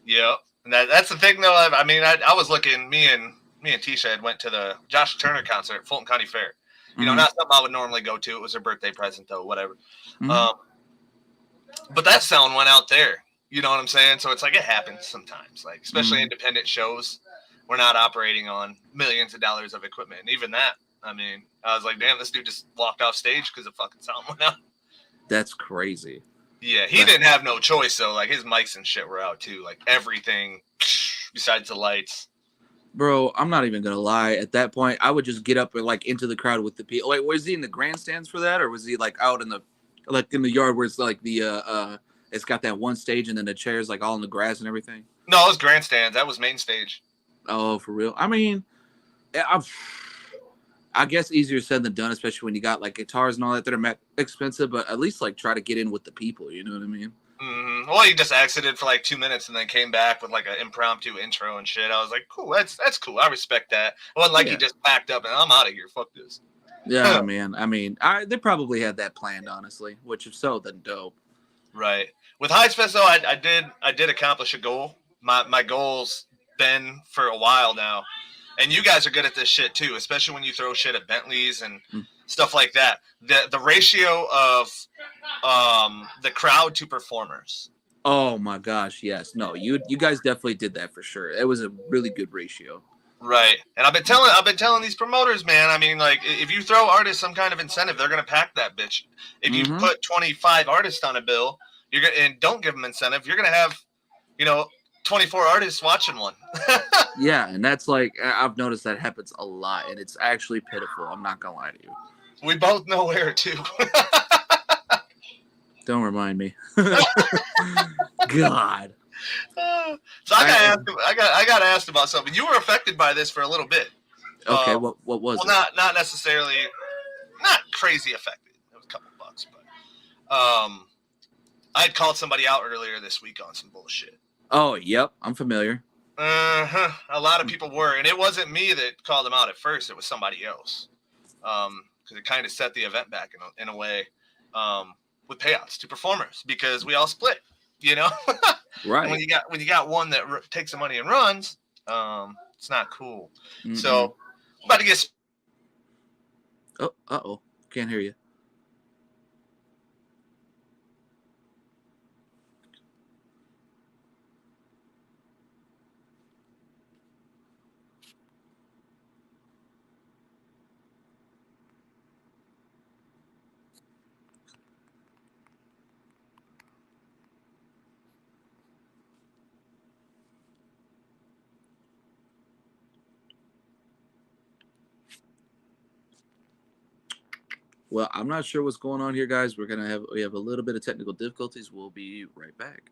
yeah, and that's the thing though. I mean, I was looking. Me and Tisha had went to the Josh Turner concert at Fulton County Fair. You know, not something I would normally go to. It was her birthday present though, whatever. But that sound went out there. You know what I'm saying? So it's like it happens sometimes, like especially independent shows. We're not operating on millions of dollars of equipment. And even that, I mean, I was like, damn, this dude just walked off stage because the fucking sound went out. That's crazy. Yeah, he didn't have no choice though. Like his mics and shit were out too. Like everything besides the lights. Bro, I'm not even gonna lie. At that point, I would just get up and like into the crowd with the people. Like, was he in the grandstands for that, or was he like out in the yard where it's like the it's got that one stage and then the chairs like all in the grass and everything? No, it was grandstands. That was main stage. Oh, for real? I mean, I guess easier said than done, especially when you got like guitars and all that are expensive. But at least like try to get in with the people. You know what I mean? Mm-hmm. Well, he just exited for like 2 minutes and then came back with like an impromptu intro and shit. I was like, cool, that's cool. I respect that. It wasn't like he just packed up and I'm out of here. Fuck this. Yeah, man. I mean, they probably had that planned, honestly. Which, if so, then dope. Right. With Heistfest, though, I did accomplish a goal. My goal's been for a while now, and you guys are good at this shit too, especially when you throw shit at Bentleys and stuff like that. The ratio of the crowd to performers. Oh my gosh, yes. No, you guys definitely did that for sure. It was a really good ratio. Right. And I've been telling these promoters, man, I mean, like, if you throw artists some kind of incentive, they're gonna pack that bitch. If you put 25 artists on a bill, and don't give them incentive, you're gonna have, 24 artists watching one. Yeah, and that's like I've noticed that happens a lot, and it's actually pitiful. I'm not gonna lie to you. We both know where too. Don't remind me. God. So I got asked about something. You were affected by this for a little bit. Okay, what was it? Well, not necessarily, not crazy affected. It was a couple bucks, but I had called somebody out earlier this week on some bullshit. Oh, yep, I'm familiar. A lot of people were, and it wasn't me that called them out at first. It was somebody else, because it kind of set the event back in a way, with payouts to performers because we all split, Right. And when you got one that takes the money and runs, it's not cool. Mm-mm. So I'm about to get. Oh, can't hear you. Well, I'm not sure what's going on here, guys. We have a little bit of technical difficulties. We'll be right back.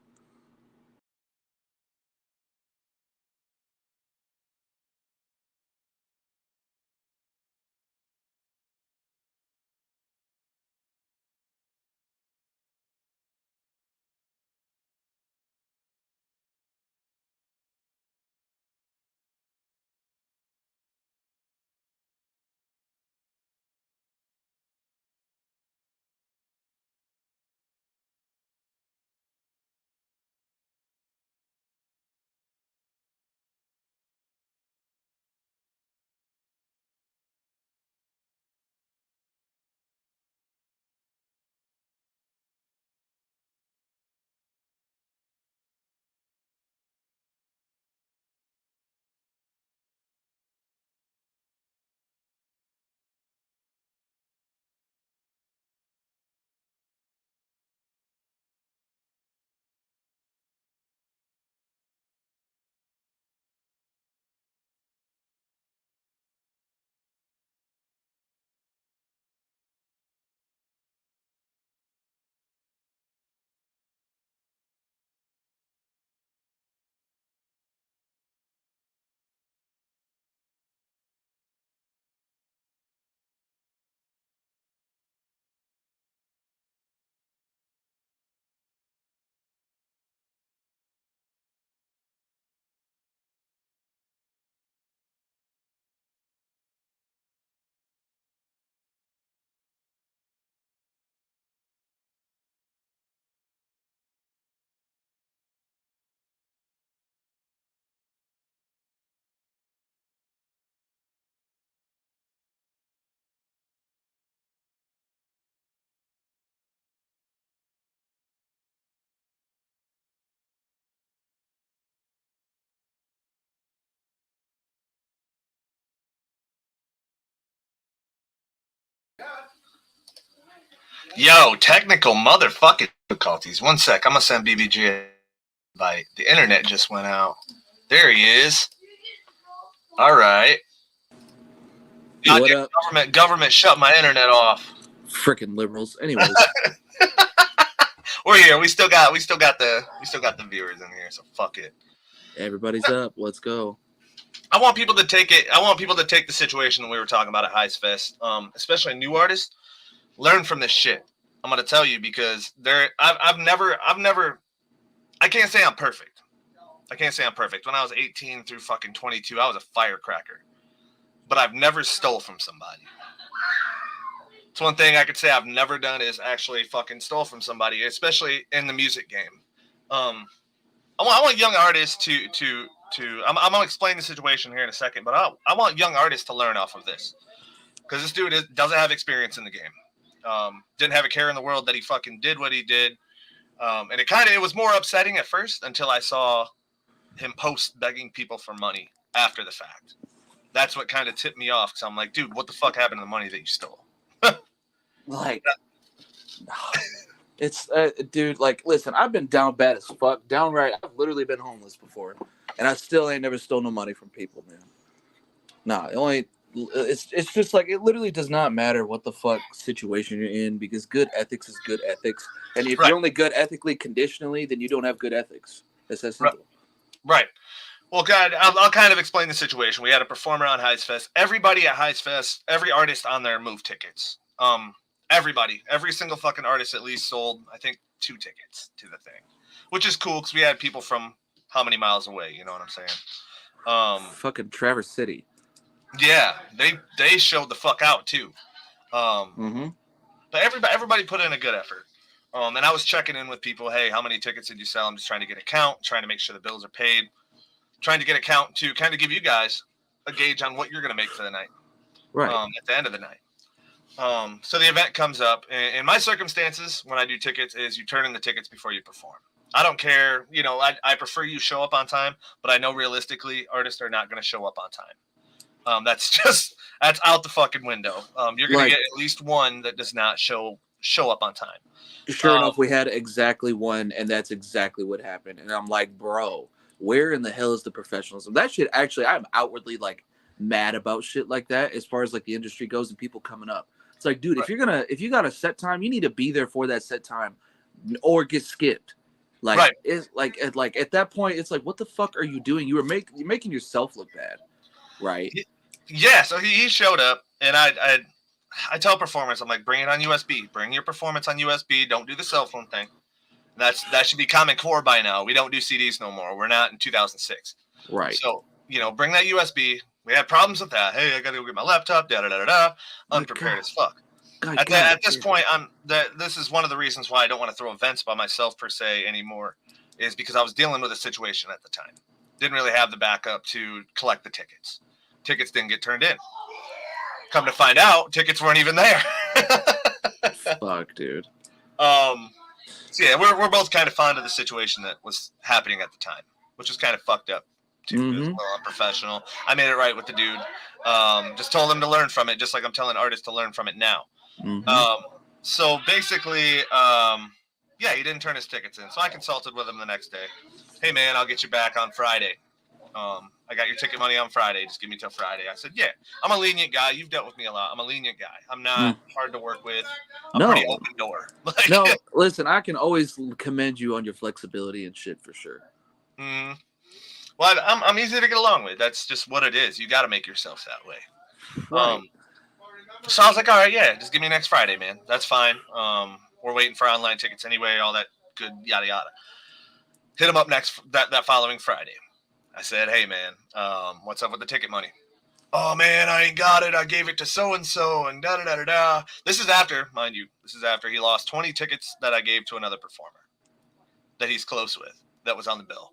Yo, technical motherfucking difficulties. One sec. I'm gonna send BBG a invite. The internet just went out. There he is. All right. What up? Government shut my internet off. Freaking liberals. Anyways. We're here. We still got the viewers in here, so fuck it. Everybody's up. Let's go. I want people to take it. I want people to take the situation that we were talking about at Heist Fest, especially new artists. Learn from this shit. I'm gonna tell you because I've never. I can't say I'm perfect. When I was 18 through fucking 22, I was a firecracker. But I've never stole from somebody. It's one thing I could say I've never done is actually fucking stole from somebody, especially in the music game. I want young artists to I'm gonna explain the situation here in a second, but I want young artists to learn off of this because this dude doesn't have experience in the game. Didn't have a care in the world that he fucking did what he did, and it was more upsetting at first until I saw him post begging people for money after the fact. That's what kind of tipped me off because I'm like, dude, what the fuck happened to the money that you stole? Like, it's dude. Like, listen, I've been down bad as fuck, downright. I've literally been homeless before, and I still ain't never stole no money from people, man. Nah, it's just like it literally does not matter what the fuck situation you're in because good ethics is good ethics, and if you're only good ethically conditionally, then you don't have good ethics. It's that simple. Right. Well, God, I'll kind of explain the situation. We had a performer on Heist Fest. Everybody at Heist Fest, every artist on there moved tickets. Everybody, every single fucking artist at least sold, I think, 2 tickets to the thing, which is cool because we had people from how many miles away? You know what I'm saying? Fucking Traverse City. Yeah, they showed the fuck out too. But everybody put in a good effort. And I was checking in with people. Hey, how many tickets did you sell? I'm just trying to get a count, trying to make sure the bills are paid, trying to get a count to kind of give you guys a gauge on what you're going to make for the night. Right. At the end of the night. So the event comes up. In my circumstances, when I do tickets, is you turn in the tickets before you perform. I don't care. You know, I prefer you show up on time, but I know realistically artists are not going to show up on time. That's out the fucking window. You're going to get at least one that does not show up on time. Sure enough, we had exactly one, and that's exactly what happened. And I'm like, bro, where in the hell is the professionalism? That shit, actually, I'm outwardly like mad about shit like that as far as like the industry goes and people coming up. It's like, dude, if you got a set time, you need to be there for that set time or get skipped. Like, it's like at that point, it's like, what the fuck are you doing? You're making yourself look bad, right? Yeah. So he showed up, and I tell performers, I'm like, bring it on USB. Bring your performance on USB. Don't do the cell phone thing. That should be Common Core by now. We don't do CDs no more. We're not in 2006. Right. So, bring that USB. We had problems with that. Hey, I got to go get my laptop. Unprepared as fuck. At this point, this is one of the reasons why I don't want to throw events by myself per se anymore, is because I was dealing with a situation at the time. Didn't really have the backup to collect the tickets. Tickets didn't get turned in. Come to find out, tickets weren't even there. Fuck, dude. So yeah, we're both kind of fond of the situation that was happening at the time, which was kind of fucked up too. As well, unprofessional. I made it right with the dude. Just told him to learn from it, just like I'm telling artists to learn from it now. So basically, he didn't turn his tickets in. So I consulted with him the next day. Hey man, I'll get you back on Friday. I got your ticket money on Friday. Just give me till Friday. I said, yeah, I'm a lenient guy. You've dealt with me a lot. I'm a lenient guy. I'm not hard to work with. I'm pretty open door. No, listen, I can always commend you on your flexibility and shit for sure. Well, I'm easy to get along with. That's just what it is. You got to make yourself that way. Right. So I was like, all right, yeah, just give me next Friday, man. That's fine. We're waiting for online tickets anyway, all that good yada yada. Hit him up that following Friday. I said, hey, man, what's up with the ticket money? Oh, man, I ain't got it. I gave it to so-and-so and da-da-da-da-da. This is after, mind you, he lost 20 tickets that I gave to another performer that he's close with that was on the bill.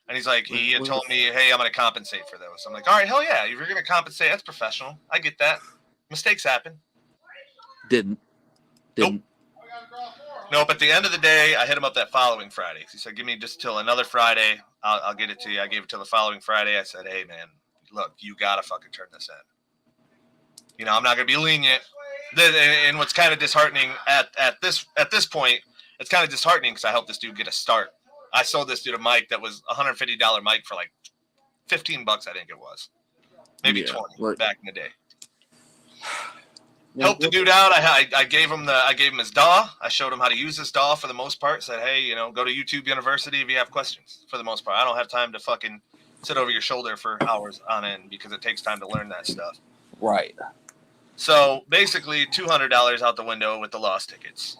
And he's like, he had told me, hey, I'm going to compensate for those. I'm like, all right, hell yeah. If you're going to compensate, that's professional. I get that. Mistakes happen. Didn't. Nope. At the end of the day, I hit him up that following Friday. He said, give me just till another Friday. I'll get it to you. I gave it till the following Friday. I said, hey, man, look, you got to fucking turn this in. I'm not going to be lenient. And what's kind of disheartening at this point, it's kind of disheartening because I helped this dude get a start. I sold this dude a mic that was $150 mic for like $15, I think it was. Maybe 20 back in the day. Helped the dude out. I gave him his DAW. I showed him how to use his DAW for the most part. Said, hey, go to YouTube University if you have questions. For the most part, I don't have time to fucking sit over your shoulder for hours on end because it takes time to learn that stuff. Right. So basically, $200 out the window with the lost tickets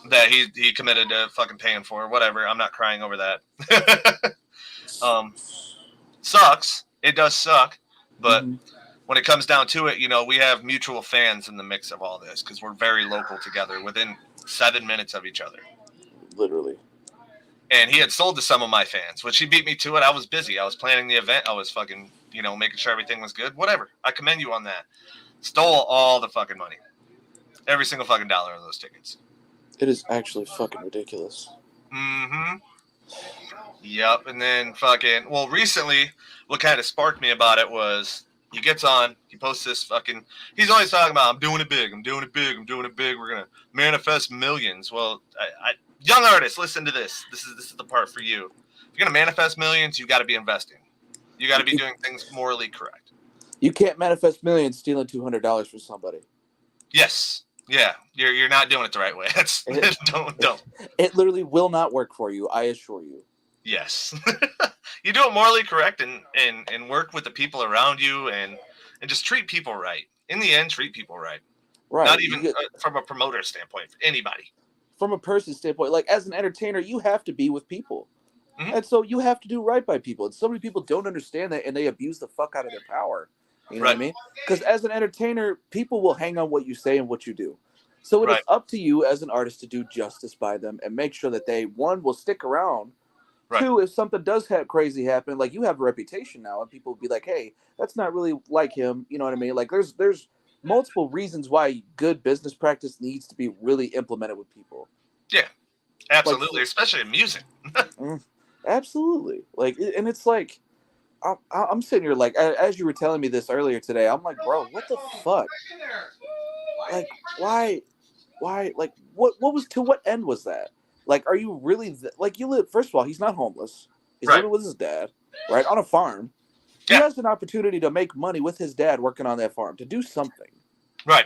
that he committed to fucking paying for. Whatever. I'm not crying over that. Sucks. It does suck, but. When it comes down to it, we have mutual fans in the mix of all this because we're very local together within 7 minutes of each other. Literally. And he had sold to some of my fans, which he beat me to it. I was busy. I was planning the event. I was fucking, making sure everything was good. Whatever. I commend you on that. Stole all the fucking money. Every single fucking dollar of those tickets. It is actually fucking ridiculous. Yep. And then recently, what kind of sparked me about it was, he gets on, he posts this he's always talking about, I'm doing it big. We're going to manifest millions. Well, young artists, listen to this. This is the part for you. If you're going to manifest millions, you got to be investing. You got to be doing things morally correct. You can't manifest millions stealing $200 from somebody. Yes. Yeah. You're not doing it the right way. Don't. It literally will not work for you. I assure you. Yes. You do it morally correct and work with the people around you and just treat people right. In the end, treat people right. Right. Not even from a promoter standpoint, for anybody. From a person's standpoint, like as an entertainer, you have to be with people. And so you have to do right by people. And so many people don't understand that and they abuse the fuck out of their power. You know what I mean? Because as an entertainer, people will hang on what you say and what you do. So it is Right. up to you as an artist to do justice by them and make sure that they, one, will stick around. Right. Two, if something does have crazy happen, like you have a reputation now, and people will be like, "Hey, that's not really like him." You know what I mean? Like there's multiple reasons why good business practice needs to be really implemented with people. Yeah, absolutely, especially in music. Absolutely. Like, and it's like, I'm sitting here like, as you were telling me this earlier today, I'm like, bro, what the fuck? Like, why, like, what was, to what end was that? Like, are you really, like, you live, first of all, he's not homeless. He's living with his dad, right, on a farm. He has an opportunity to make money with his dad working on that farm, to do something. Right.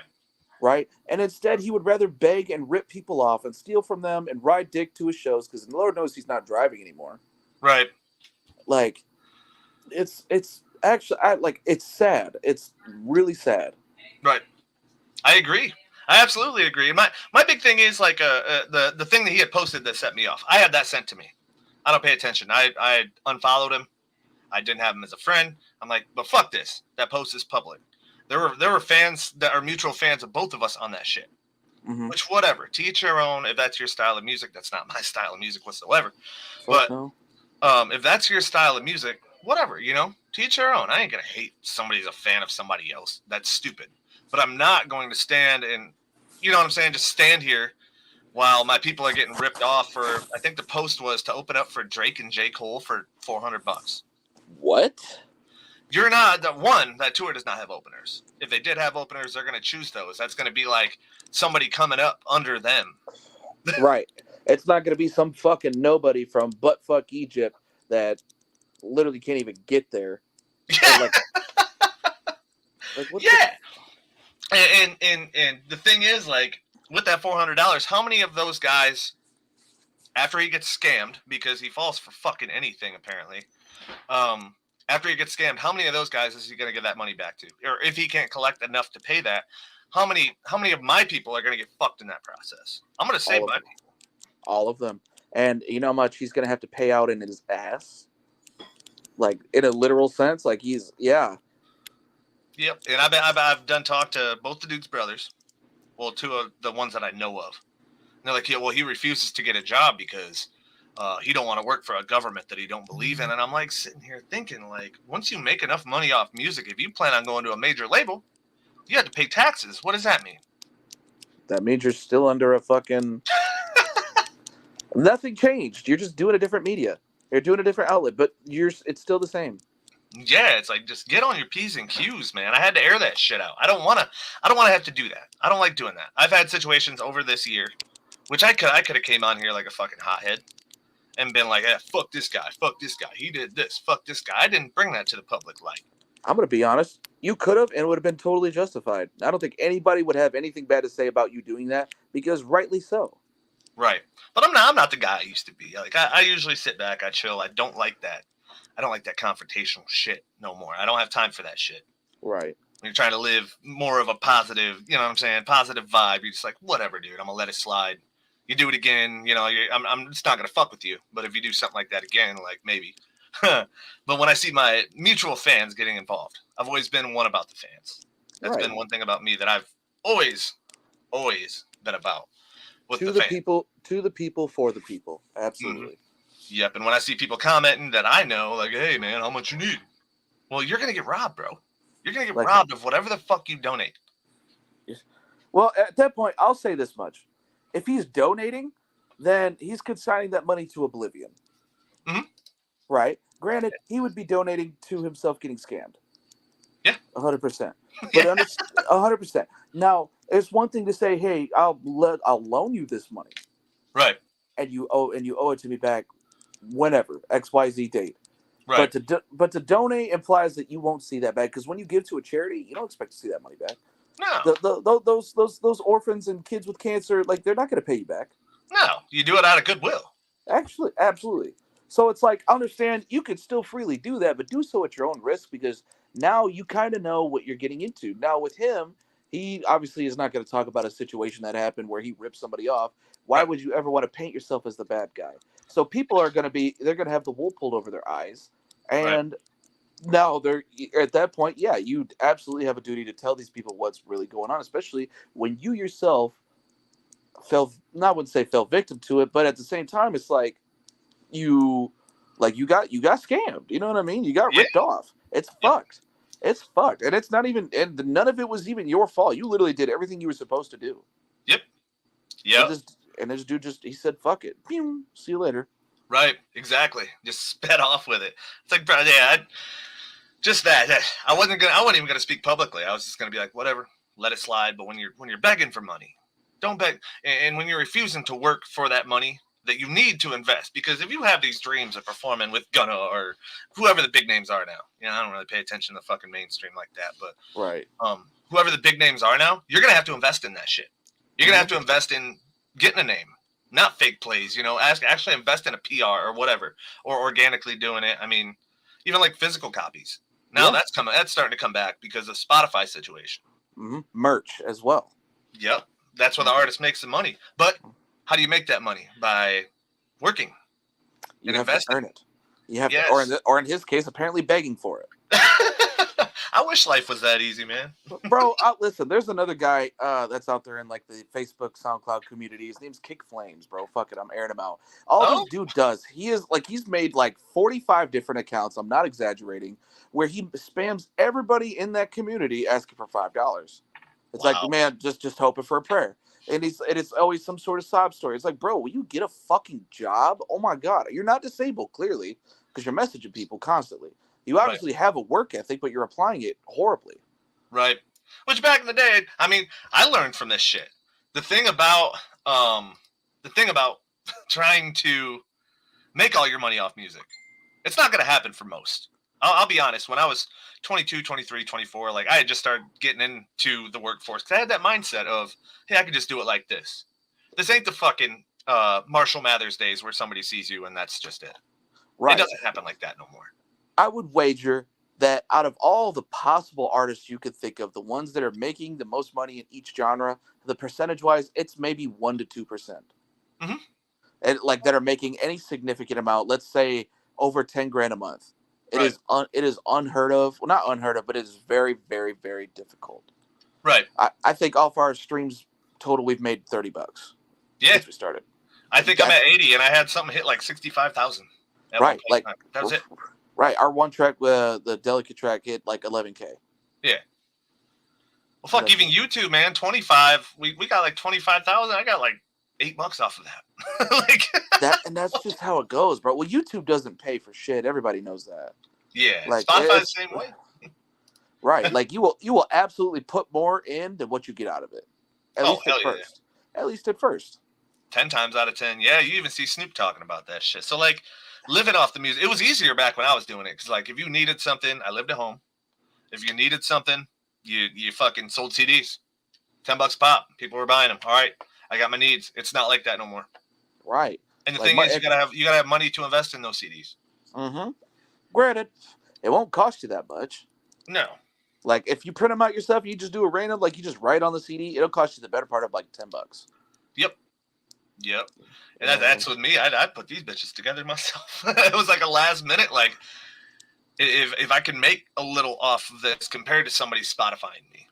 Right? And instead, he would rather beg and rip people off and steal from them and ride dick to his shows because Lord knows he's not driving anymore. Right. Like, it's actually, it's sad. It's really sad. Right. I agree. I absolutely agree. And my big thing is like the thing that he had posted that set me off. I had that sent to me. I don't pay attention. I unfollowed him. I didn't have him as a friend. I'm like, but fuck this. That post is public. There were fans that are mutual fans of both of us on that shit. Mm-hmm. Which, whatever. To each your own. If that's your style of music, that's not my style of music whatsoever. But if that's your style of music, whatever, you know, to each your own. I ain't gonna hate somebody's a fan of somebody else. That's stupid. But I'm not going to stand and, you know what I'm saying, just stand here while my people are getting ripped off for, I think the post was to open up for Drake and J. Cole for $400. What? You're not, that tour does not have openers. If they did have openers, they're going to choose those. That's going to be like somebody coming up under them. Right. It's not going to be some fucking nobody from buttfuck Egypt that literally can't even get there. Yeah. What yeah. And the thing is, like, with that $400, how many of those guys, after he gets scammed, because he falls for fucking anything apparently, after he gets scammed, how many of those guys is he going to give that money back to? Or if he can't collect enough to pay that, how many of my people are going to get fucked in that process? I'm going to say my people. All of them. And you know how much he's going to have to pay out in his ass? Like, in a literal sense? Like, yeah. Yep. And I've done talk to both the dude's brothers. Well, two of the ones that I know of. And they're like, yeah, well, he refuses to get a job because he don't want to work for a government that he don't believe in. And I'm like sitting here thinking, like, once you make enough money off music, if you plan on going to a major label, you have to pay taxes. What does that mean? That means you're still under a fucking... Nothing changed. You're just doing a different media. You're doing a different outlet, but it's still the same. Yeah, it's like, just get on your P's and Q's, man. I had to air that shit out. I don't want to have to do that. I don't like doing that. I've had situations over this year, which I could have came on here like a fucking hothead and been like, fuck this guy. He did this. Fuck this guy. I didn't bring that to the public light. I'm going to be honest. You could have, and it would have been totally justified. I don't think anybody would have anything bad to say about you doing that, because rightly so. Right. But I'm not the guy I used to be. Like, I usually sit back, I chill. I don't like that. I don't like that confrontational shit no more. I don't have time for that shit. Right. When you're trying to live more of a positive, you know what I'm saying, positive vibe, you're just like, whatever, dude, I'm going to let it slide. You do it again, you know, I'm just not going to fuck with you. But if you do something like that again, like, maybe. But when I see my mutual fans getting involved, I've always been one about the fans. That's been one thing about me that I've always been about. With to the people, for the people. Absolutely. Mm-hmm. Yep. And when I see people commenting that I know, like, hey, man, how much you need? Well, you're going to get robbed, bro. You're going to get robbed of whatever the fuck you donate. Well, at that point, I'll say this much. If he's donating, then he's consigning that money to oblivion. Mm-hmm. Right? Granted, he would be donating to himself getting scammed. Yeah. 100%. But 100%. Now, it's one thing to say, hey, I'll loan you this money. Right. And you owe it to me back whenever, XYZ date. Right. But to donate implies that you won't see that back, because when you give to a charity, you don't expect to see that money back. No. Those orphans and kids with cancer, like, they're not going to pay you back. No, you do it out of goodwill. Actually, absolutely. So it's like, understand, you could still freely do that, but do so at your own risk, because now you kind of know what you're getting into. Now with him, he obviously is not going to talk about a situation that happened where he ripped somebody off. Why would you ever want to paint yourself as the bad guy? So people are going to have the wool pulled over their eyes. And now they're at that point, yeah, you absolutely have a duty to tell these people what's really going on, especially when you yourself I wouldn't say fell victim to it, but at the same time, it's like you got scammed. You know what I mean? You got ripped off. It's fucked. It's fucked, and it's not even, and none of it was even your fault. You literally did everything you were supposed to do. Yep. Yeah. And this dude he said, "Fuck it, pew, see you later." Right. Exactly. Just sped off with it. It's like, bro, yeah, just that. I wasn't even gonna speak publicly. I was just gonna be like, whatever, let it slide. But when you're begging for money, don't beg. And when you're refusing to work for that money that you need to invest, because if you have these dreams of performing with Gunna or whoever the big names are now, I don't really pay attention to fucking mainstream like that, but right. Whoever the big names are now, you're gonna have to invest in that shit. You're gonna have to invest in getting a name, not fake plays. Actually invest in a PR or whatever, or organically doing it. I mean, even like physical copies. Now that's starting to come back because of Spotify situation. Mm-hmm. Merch as well. Yep, that's where the artist makes the money. But how do you make that money? By working and investing. To earn it. You have to, or in his case, apparently begging for it. I wish life was that easy, man. Bro, listen, there's another guy that's out there in like the Facebook, SoundCloud community. His name's Kick Flames, bro. Fuck it, I'm airing him out. All this dude does, he's made like 45 different accounts. I'm not exaggerating, where he spams everybody in that community asking for $5. It's like, man, just hoping for a prayer. And it's always some sort of sob story. It's like, bro, will you get a fucking job? Oh my God, you're not disabled, clearly, because you're messaging people constantly. You obviously have a work ethic, but you're applying it horribly. Right. Which back in the day, I mean, I learned from this shit. The thing about trying to make all your money off music, it's not going to happen for most. I'll be honest. When I was 22, 23, 24, like I had just started getting into the workforce because I had that mindset of, hey, I can just do it like this. This ain't the fucking Marshall Mathers days where somebody sees you and that's just it. Right. It doesn't happen like that no more. I would wager that out of all the possible artists you could think of, the ones that are making the most money in each genre, the percentage-wise, it's maybe 1% to 2%. Mm-hmm. And like that are making any significant amount. Let's say over $10,000 a month. It is unheard of. Well, not unheard of, but it is very, very, very difficult. Right. I think all of our streams total, we've made $30. Yeah. Since we started. I think I'm at 80, and I had something hit like 65,000. Right. Like that was it. Right, our one track, the Delicate track, hit like 11K. Yeah. Well, fuck, even YouTube, man, 25. We got like 25,000. I got like $8 off of that. And that's just how it goes, bro. Well, YouTube doesn't pay for shit. Everybody knows that. Yeah, like, Spotify the same way. Right, like you will absolutely put more in than what you get out of it. At least at first. At least at first. 10 times out of 10. Yeah, you even see Snoop talking about that shit. So like, living off the music, it was easier back when I was doing it. Because like, if you needed something, I lived at home. If you needed something, you fucking sold CDs. $10 pop. People were buying them. All right, I got my needs. It's not like that no more. Right. And the thing is, you gotta have money to invest in those CDs. Mm-hmm. Granted, it won't cost you that much. No. Like if you print them out yourself, you just do a random, like you just write on the CD, it'll cost you the better part of like $10. Yep. And that's with me. I put these bitches together myself. It was like a last minute. Like if I can make a little off of this compared to somebody Spotifying me,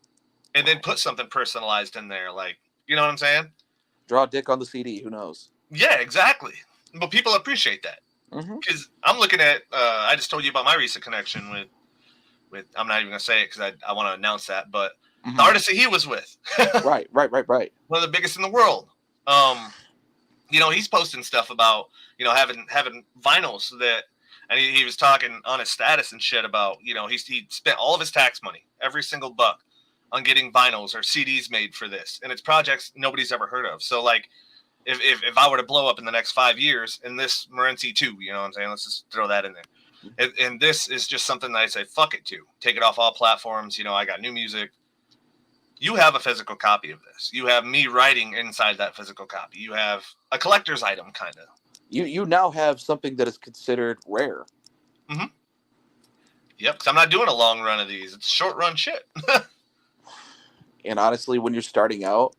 and then put something personalized in there, like, you know what I'm saying? Draw a dick on the CD. Who knows? Yeah, exactly. But people appreciate that because I'm looking at. I just told you about my recent connection with. I'm not even gonna say it because I want to announce that, but the artist that he was with. Right. One of the biggest in the world. He's posting stuff about, having vinyls that, and he was talking on his status and shit about, he spent all of his tax money, every single buck, on getting vinyls or CDs made for this. And it's projects nobody's ever heard of. So like, if I were to blow up in the next 5 years, and this Morency too, you know what I'm saying? Let's just throw that in there. And this is just something that I say, fuck it to. Take it off all platforms. I got new music. You have a physical copy of this. You have me writing inside that physical copy. You have a collector's item, kind of. You now have something that is considered rare. Mm-hmm. Yep, because I'm not doing a long run of these. It's short run shit. And honestly, when you're starting out,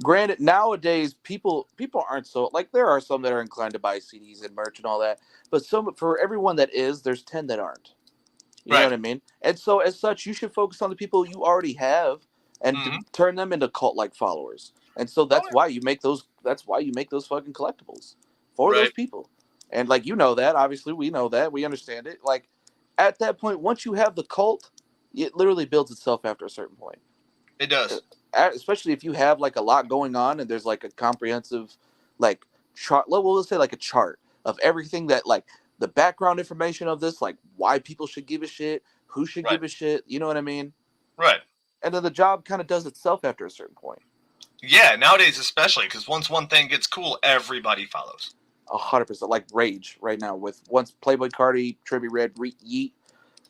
granted, nowadays people aren't so, like, there are some that are inclined to buy CDs and merch and all that, but for everyone that is, there's 10 that aren't. You know what I mean? And so, as such, you should focus on the people you already have and turn them into cult-like followers. And so that's why you make those. That's why you make those fucking collectibles for those people. And like that, obviously we know that, we understand it. Like at that point, once you have the cult, it literally builds itself after a certain point. It does. Especially if you have like a lot going on and there's like a comprehensive like chart. Well, let's say like a chart of everything that like the background information of this, like why people should give a shit, who should give a shit. You know what I mean? Right. And then the job kind of does itself after a certain point. Yeah, nowadays especially, because once one thing gets cool, everybody follows. 100%, like Rage right now with once Playboy Cardi, Trippie Redd, Yeet.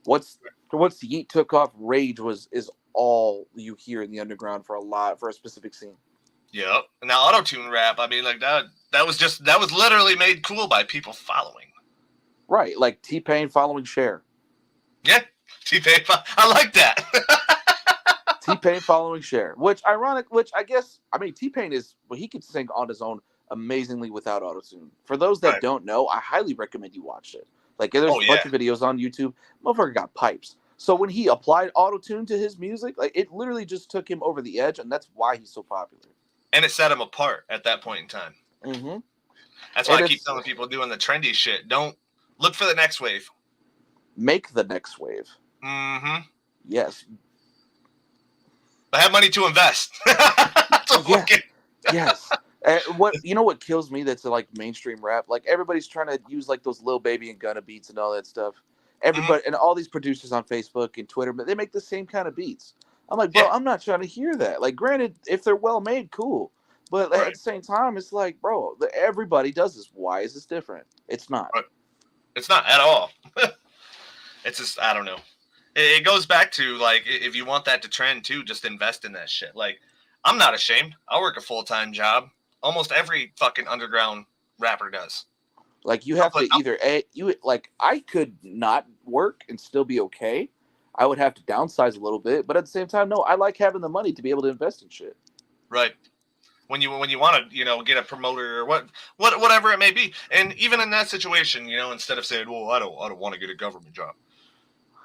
Once Yeet took off, Rage is all you hear in the underground for a specific scene. Yep. Now auto-tune rap, I mean, like that was literally made cool by people following. Right, like T-Pain following Cher. Yeah, T-Pain. I like that. T-Pain following Cher, which I guess, I mean, T-Pain he could sing on his own amazingly without autotune. For those that don't know, I highly recommend you watch it. Like there's a bunch of videos on YouTube. Motherfucker got pipes. So when he applied autotune to his music, like it literally just took him over the edge, and that's why he's so popular. And it set him apart at that point in time. Mm-hmm. That's why I keep telling people doing the trendy shit. Don't look for the next wave. Make the next wave. Mm-hmm. Yes. But have money to invest. Yes. What kills me that's like mainstream rap? Like everybody's trying to use like those Lil Baby and Gunna beats and all that stuff. Everybody and all these producers on Facebook and Twitter, but they make the same kind of beats. I'm like, bro, I'm not trying to hear that. Like, granted, if they're well made, cool. But at the same time, it's like, bro, everybody does this. Why is this different? It's not. It's not at all. It's just, I don't know. It goes back to, like, if you want that to trend, too, just invest in that shit. Like, I'm not ashamed. I work a full-time job. Almost every fucking underground rapper does. Like, you have to I could not work and still be okay. I would have to downsize a little bit. But at the same time, no, I like having the money to be able to invest in shit. Right. When you want to, get a promoter or whatever it may be. And even in that situation, instead of saying, well, I don't want to get a government job.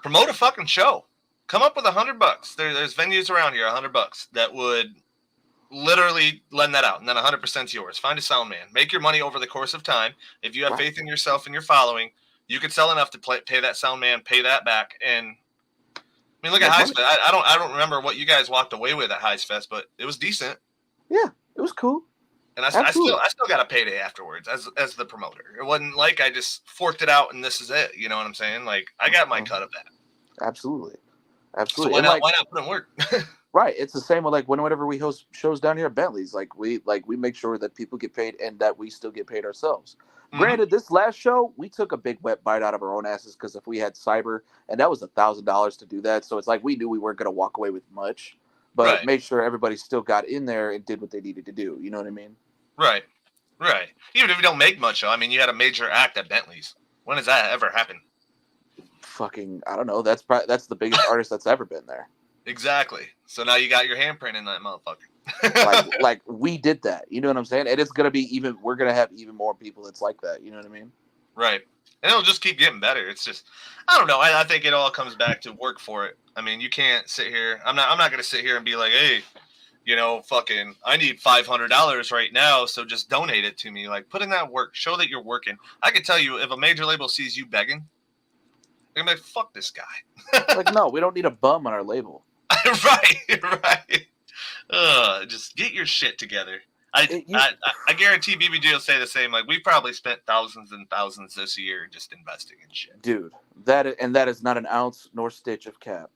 Promote a fucking show. Come up with $100. There's venues around here, $100 that would literally lend that out, and then 100% is yours. Find a sound man. Make your money over the course of time. If you have faith in yourself and your following, you could sell enough to pay that sound man, pay that back. And I mean, look at Heist Fest. I don't remember what you guys walked away with at Heist Fest, but it was decent. Yeah, it was cool. And I still got a payday afterwards as the promoter. It wasn't like I just forked it out and this is it. You know what I'm saying? Like I got my cut of that. Absolutely. So why not put in work? Right. It's the same with like whenever we host shows down here at Bentley's. Like we make sure that people get paid and that we still get paid ourselves. Mm-hmm. Granted, this last show we took a big wet bite out of our own asses because if we had cyber and that was $1,000 to do that, so it's like we knew we weren't going to walk away with much, but make sure everybody still got in there and did what they needed to do. You know what I mean? Right. Even if you don't make much, I mean, you had a major act at Bentley's. When has that ever happened? Fucking, I don't know. That's the biggest artist that's ever been there. Exactly. So now you got your handprint in that motherfucker. like we did that. You know what I'm saying? And it's gonna be we're gonna have even more people that's like that. You know what I mean? Right. And it'll just keep getting better. It's just, I don't know. I think it all comes back to work for it. I mean, you can't sit here. I'm not gonna sit here and be like, hey, fucking, I need $500 right now, so just donate it to me. Like, put in that work. Show that you're working. I can tell you, if a major label sees you begging, they're gonna be like, fuck this guy. Like, no, we don't need a bum on our label. Right. Just get your shit together. I guarantee BBG will say the same. Like, we probably spent thousands and thousands this year just investing in shit. Dude, that is not an ounce nor stitch of cap.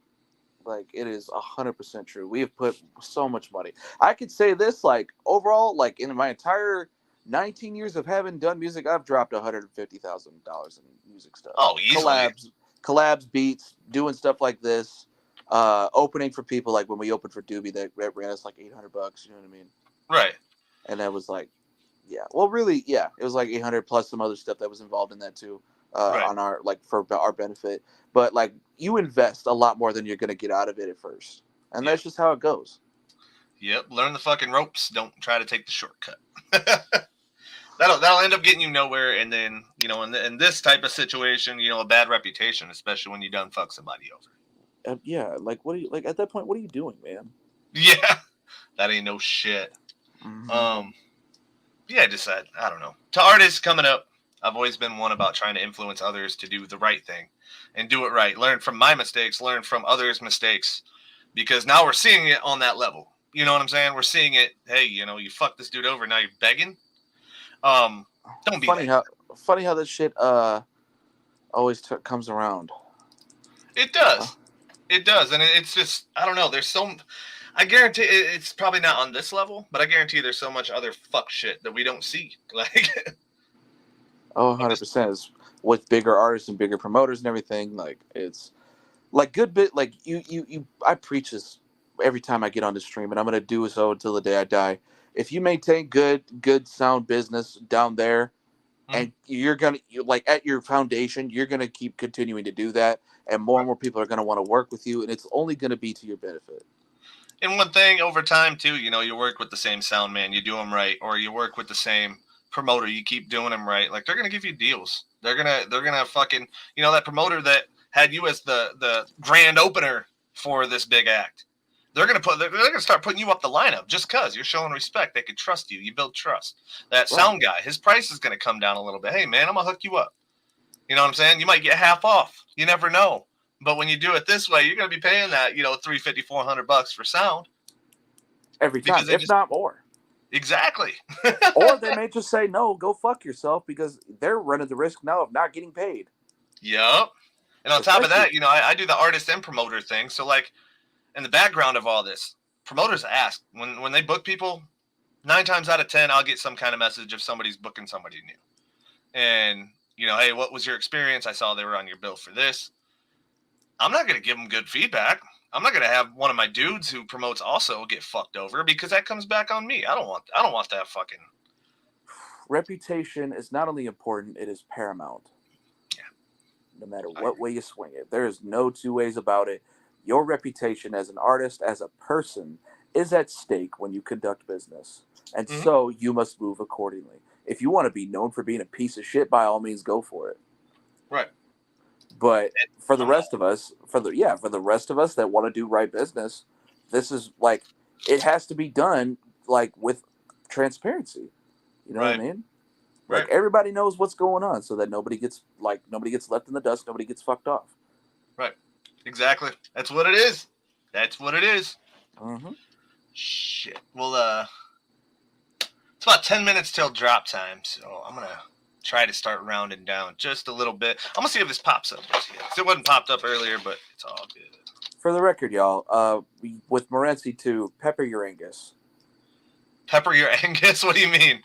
Like, it is 100% true. We have put so much money. I could say this, like, overall, like, in my entire 19 years of having done music, I've dropped $150,000 in music stuff. Oh, easily. Collabs, beats, doing stuff like this. Opening for people, like when we opened for Doobie, that ran us like $800. You know what I mean? Right. And that was like, yeah. Well, really, yeah. It was like 800 plus some other stuff that was involved in that too, on our for our benefit. But like, you invest a lot more than you're gonna get out of it at first, and that's just how it goes. Yep. Learn the fucking ropes. Don't try to take the shortcut. That'll end up getting you nowhere, and then in this type of situation, a bad reputation, especially when you done fuck somebody over. Yeah, like what are you like at that point? What are you doing, man? Yeah, that ain't no shit. Mm-hmm. Yeah, I don't know. To artists coming up, I've always been one about trying to influence others to do the right thing and do it right. Learn from my mistakes, learn from others' mistakes, because now we're seeing it on that level. You know what I'm saying? We're seeing it. Hey, you fucked this dude over. Now you're begging. Don't be funny how this shit always comes around. It does. It does, and it's just I don't know. There's I guarantee it's probably not on this level, but I guarantee there's so much other fuck shit that we don't see. Like, 100%. With bigger artists and bigger promoters and everything, like it's like good bit. Like you. I preach this every time I get on the stream, and I'm gonna do so until the day I die. If you maintain good sound business down there, and you're like at your foundation, you're gonna keep continuing to do that, and more people are gonna want to work with you, and it's only gonna be to your benefit. And one thing over time too, you work with the same sound man, you do them right, or you work with the same promoter, you keep doing them right. Like they're gonna give you deals. They're gonna fucking that promoter that had you as the grand opener for this big act. They're gonna start putting you up the lineup just cause you're showing respect. They can trust you. You build trust. That sound guy, his price is gonna come down a little bit. Hey man, I'm gonna hook you up. You know what I'm saying? You might get half off. You never know. But when you do it this way, you're going to be paying that, $350, $400 for sound every time, if not more. Exactly. Or they may just say, no, go fuck yourself, because they're running the risk now of not getting paid. Yep. And on top of that, I do the artist and promoter thing. So, like, in the background of all this, promoters ask when they book people. 9 times out of 10, I'll get some kind of message if somebody's booking somebody new, and hey, what was your experience? I saw they were on your bill for this. I'm not going to give them good feedback. I'm not going to have one of my dudes who promotes also get fucked over, because that comes back on me. I don't want that fucking. Reputation is not only important, it is paramount. Yeah. No matter what way you swing it. There is no two ways about it. Your reputation as an artist, as a person, is at stake when you conduct business. And so you must move accordingly. If you want to be known for being a piece of shit, by all means, go for it. Right. But for the rest of us, for the rest of us that want to do right business, this is like, it has to be done like with transparency. You know what I mean? Right. Like everybody knows what's going on, so that nobody gets left in the dust, nobody gets fucked off. Right. Exactly. That's what it is. Mm-hmm. Shit. Well, it's about 10 minutes till drop time, so I'm gonna try to start rounding down just a little bit. I'm gonna see if this pops up just yet. It wasn't popped up earlier, but it's all good. For the record, y'all, with Morency 2, pepper your Angus. Pepper your Angus? What do you mean?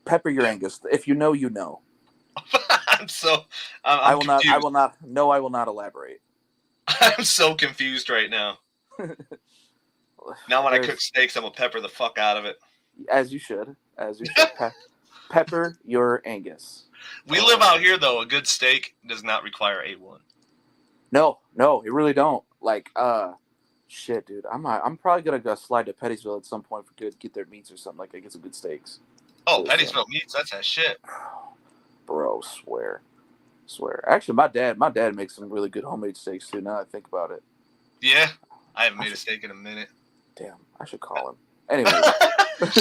Pepper your Angus. If you know, you know. I will not elaborate. I'm so confused right now. Now when I cook steaks, I'm gonna pepper the fuck out of it. As you should. Pepper your Angus. We live out here, though. A good steak does not require A1. No, it really don't. Like, shit, dude. I'm probably gonna go slide to Pettysville at some point for get their meats or something like that. Get some good steaks. Oh, Pettysville meats, that's that shit. Bro, swear. Actually, my dad makes some really good homemade steaks too. Now that I think about it. Yeah, I haven't made a steak in a minute. Damn, I should call him. Anyway. What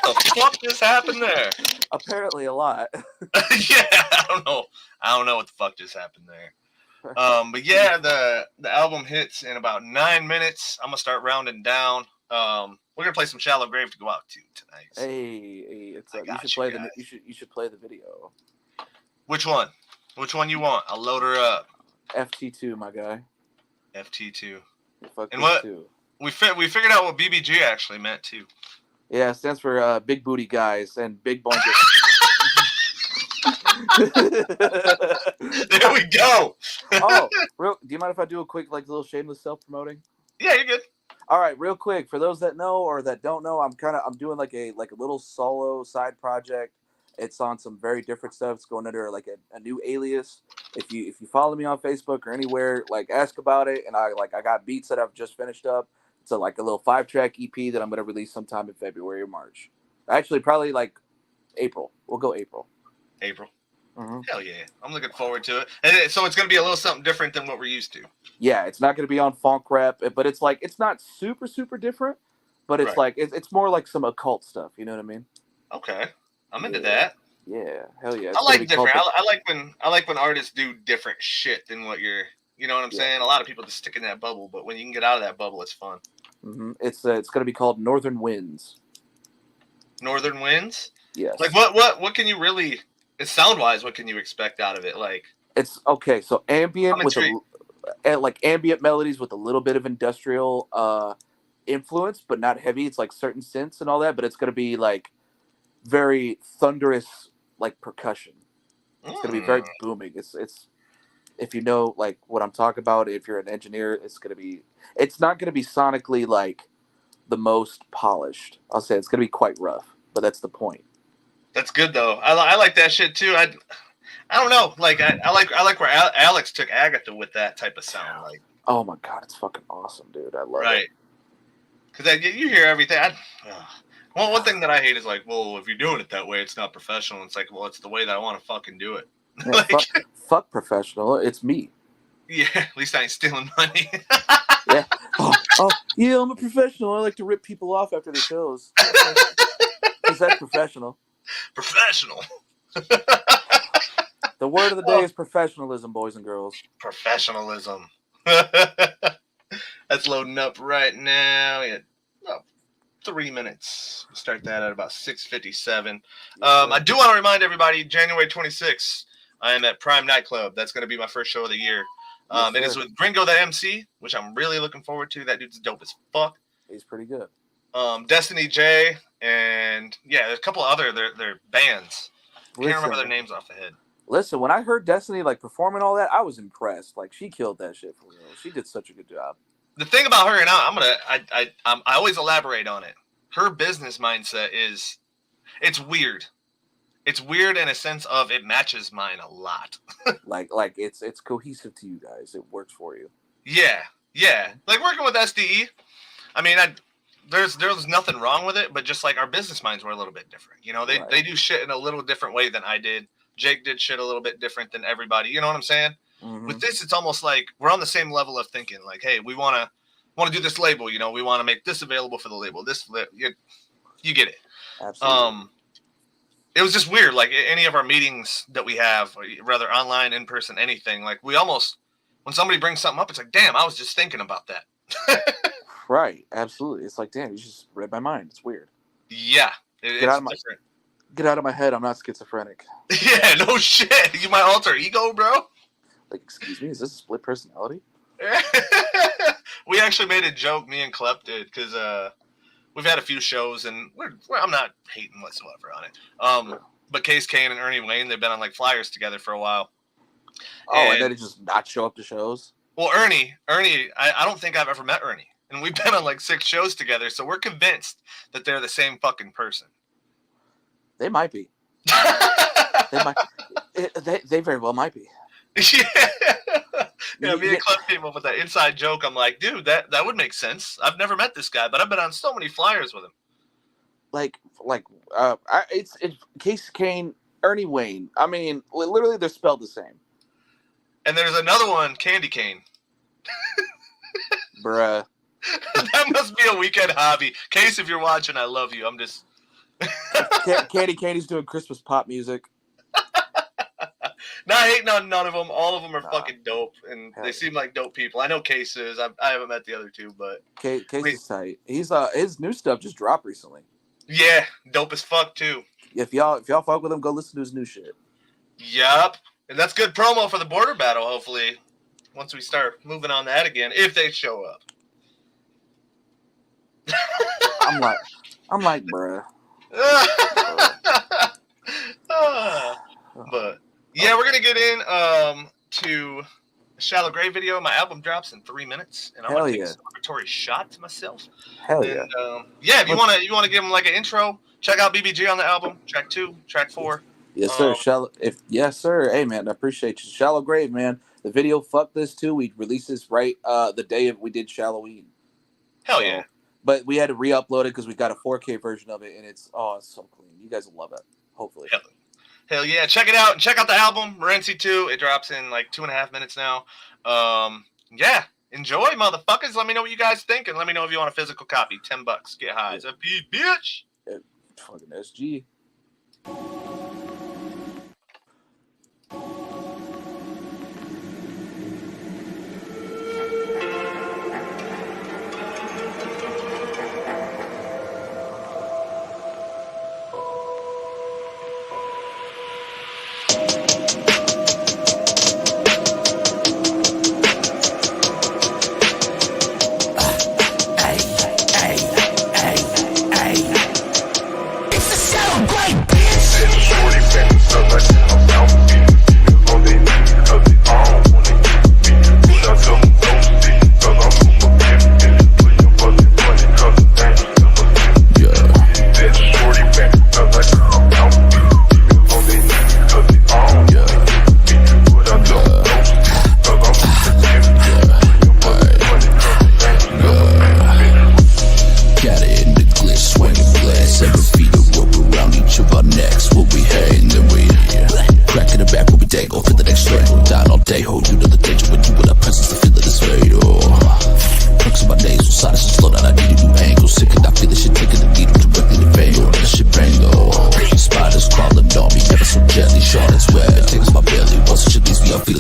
the fuck just happened there? Apparently a lot. Yeah, I don't know what the fuck just happened there. But yeah, the album hits in about 9 minutes. I'm gonna start rounding down. We're gonna play some Shallow Grave to go out to tonight. Hey, you should play the video. Which one? Which one you want? I'll load her up. FT2, my guy. FT2. And what? We figured out what BBG actually meant too. Yeah, it stands for big booty guys and big bones. There we go. Do you mind if I do a quick little shameless self-promoting? Yeah, you're good. All right, real quick, for those that know or that don't know, I'm doing like a little solo side project. It's on some very different stuff. It's going under like a new alias. If you follow me on Facebook or anywhere, ask about it. And I got beats that I've just finished up. It's a little 5-track EP that I'm gonna release sometime in February or March. Actually, probably April. We'll go April. April. Hell yeah, I'm looking forward to it. And so it's gonna be a little something different than what we're used to. Yeah, it's not going to be on funk rap, but it's like it's not super different, but it's Right. like it's more like some occult stuff. You know what I mean? Okay, I'm into that. Yeah, hell yeah. I like different. I like when artists do different shit than what you're. You know what I'm saying? A lot of people just stick in that bubble, but when you can get out of that bubble, it's fun. It's going to be called Northern Winds. Northern Winds. Yes. Like what can you really? Sound wise, what can you expect out of it? Like It's okay. So ambient I'm with like ambient melodies with a little bit of industrial influence, but not heavy. It's like certain synths and all that, but it's going to be like very thunderous, like percussion. It's going to be very booming. It's if you know like what I'm talking about, if you're an engineer, it's not going to be sonically like the most polished. I'll say it's going to be quite rough, but that's the point. that's good though. I like that shit too. I don't know. Like I like where Alex took Agatha with that type of sound. Like Oh my god, it's fucking awesome, dude. I love it. right. Because you hear everything. One thing that I hate is like, well, if you're doing it that way, it's not professional. It's like, well, it's the way that I want to fucking do it. Yeah, fuck professional. It's me. Yeah, at least I ain't stealing money. Yeah. Oh, yeah, I'm a professional. I like to rip people off after the shows. Is that professional? Professional. The word of the day is professionalism, boys and girls. Professionalism. That's loading up right now. Yeah, about 3 minutes. We'll start that at about 6:57. I do want to remind everybody, January 26th, I am at Prime Nightclub. That's going to be my first show of the year. It is with Gringo the MC, which I'm really looking forward to. That dude's dope as fuck. He's pretty good. Destiny J, and yeah, there's a couple other their bands. Can't remember their names off the head. Listen, when I heard Destiny like performing all that, I was impressed. Like she killed that shit for real. She did such a good job. The thing about her, and I always elaborate on it. Her business mindset is, it's weird. It's weird in a sense of it matches mine a lot. like it's cohesive to you guys. It works for you. Yeah. Like working with SDE. I mean, there's nothing wrong with it, but just like our business minds were a little bit different. You know, they do shit in a little different way than I did. Jake did shit a little bit different than everybody. You know what I'm saying? Mm-hmm. With this, it's almost like we're on the same level of thinking. Like, hey, we want to do this label. You know, we want to make this available for the label. You get it. Absolutely. It was just weird. Like any of our meetings that we have, whether online, in person, anything. Like we almost, when somebody brings something up, it's like, damn, I was just thinking about that. Right. Absolutely. It's like, damn, you just read my mind. It's weird. Yeah. It's different. Get out of my head. I'm not schizophrenic. Yeah, no shit. You my alter ego, bro. Like, excuse me, is this a split personality? We actually made a joke, me and Klep did, because we've had a few shows, and I'm not hating whatsoever on it. But Case Kane and Ernie Wayne, they've been on like flyers together for a while. And then he just not show up to shows? Well, Ernie, I don't think I've ever met Ernie. And we've been on like 6 shows together, so we're convinced that they're the same fucking person. They might be. They very well might be. Yeah, me and Cliff came up with that inside joke. I'm like, dude, that would make sense. I've never met this guy, but I've been on so many flyers with him. It's Case Kane, Ernie Wayne. I mean, literally, they're spelled the same. And there's another one, Candy Cane. Bruh. That must be a weekend hobby. Case, if you're watching, I love you. I'm just. Candy's doing Christmas pop music. Not hating on none of them. All of them are fucking dope, and they seem like dope people. I know Case is. I haven't met the other two, but Case is tight. He's his new stuff just dropped recently. Yeah, dope as fuck too. If y'all fuck with him, go listen to his new shit. Yup, and that's good promo for the border battle. Hopefully, once we start moving on that again, if they show up. I'm like, bruh. But yeah, we're gonna get in to a Shallow Grave video. My album drops in 3 minutes, and I want to take a celebratory shot to myself. Hell yeah! Yeah, if you wanna give them like an intro, check out BBG on the album, track 2, track 4. Yes, sir. Yes, sir. Hey, man, I appreciate you. Shallow Grave, man. The video, fuck this too. We released this right the day we did Shalloween. Hell yeah! But we had to re-upload it because we got a 4K version of it, and it's so clean. You guys will love it. Hopefully. Hell yeah. Check it out. And check out the album, Morency 2. It drops in like 2.5 minutes now. Yeah. Enjoy, motherfuckers. Let me know what you guys think. And let me know if you want a physical copy. $10. Get high. It's a bitch. Fucking SG.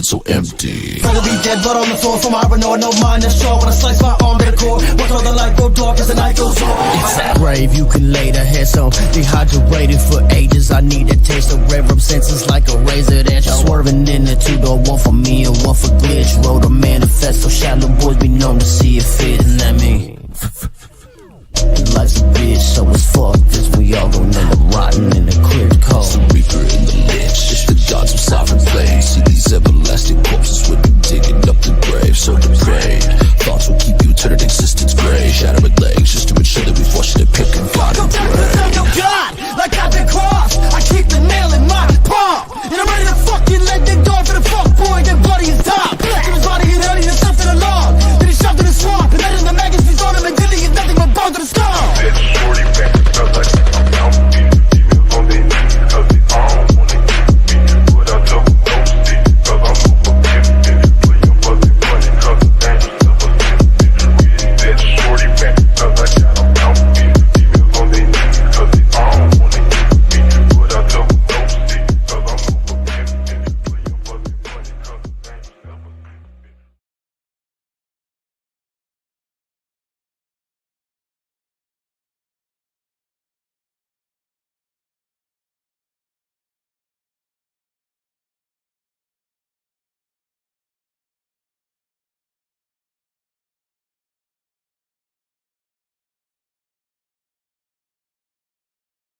So empty. Rather be dead, blood on the floor from iron ore, no mind that's strong. When I slice my arm to the core, watch all the light go dark as the night goes on. It's that grave, you can lay the head some dehydrated for ages. I need a taste of red rum senses like a razor that you're swerving in the two-door, one for me and one for glitch. Wrote a manifesto, shallow boys be known to see it fit, and that mean life's a bitch, so it's fucked. Cause we all gon' end up rotting in a clear cold.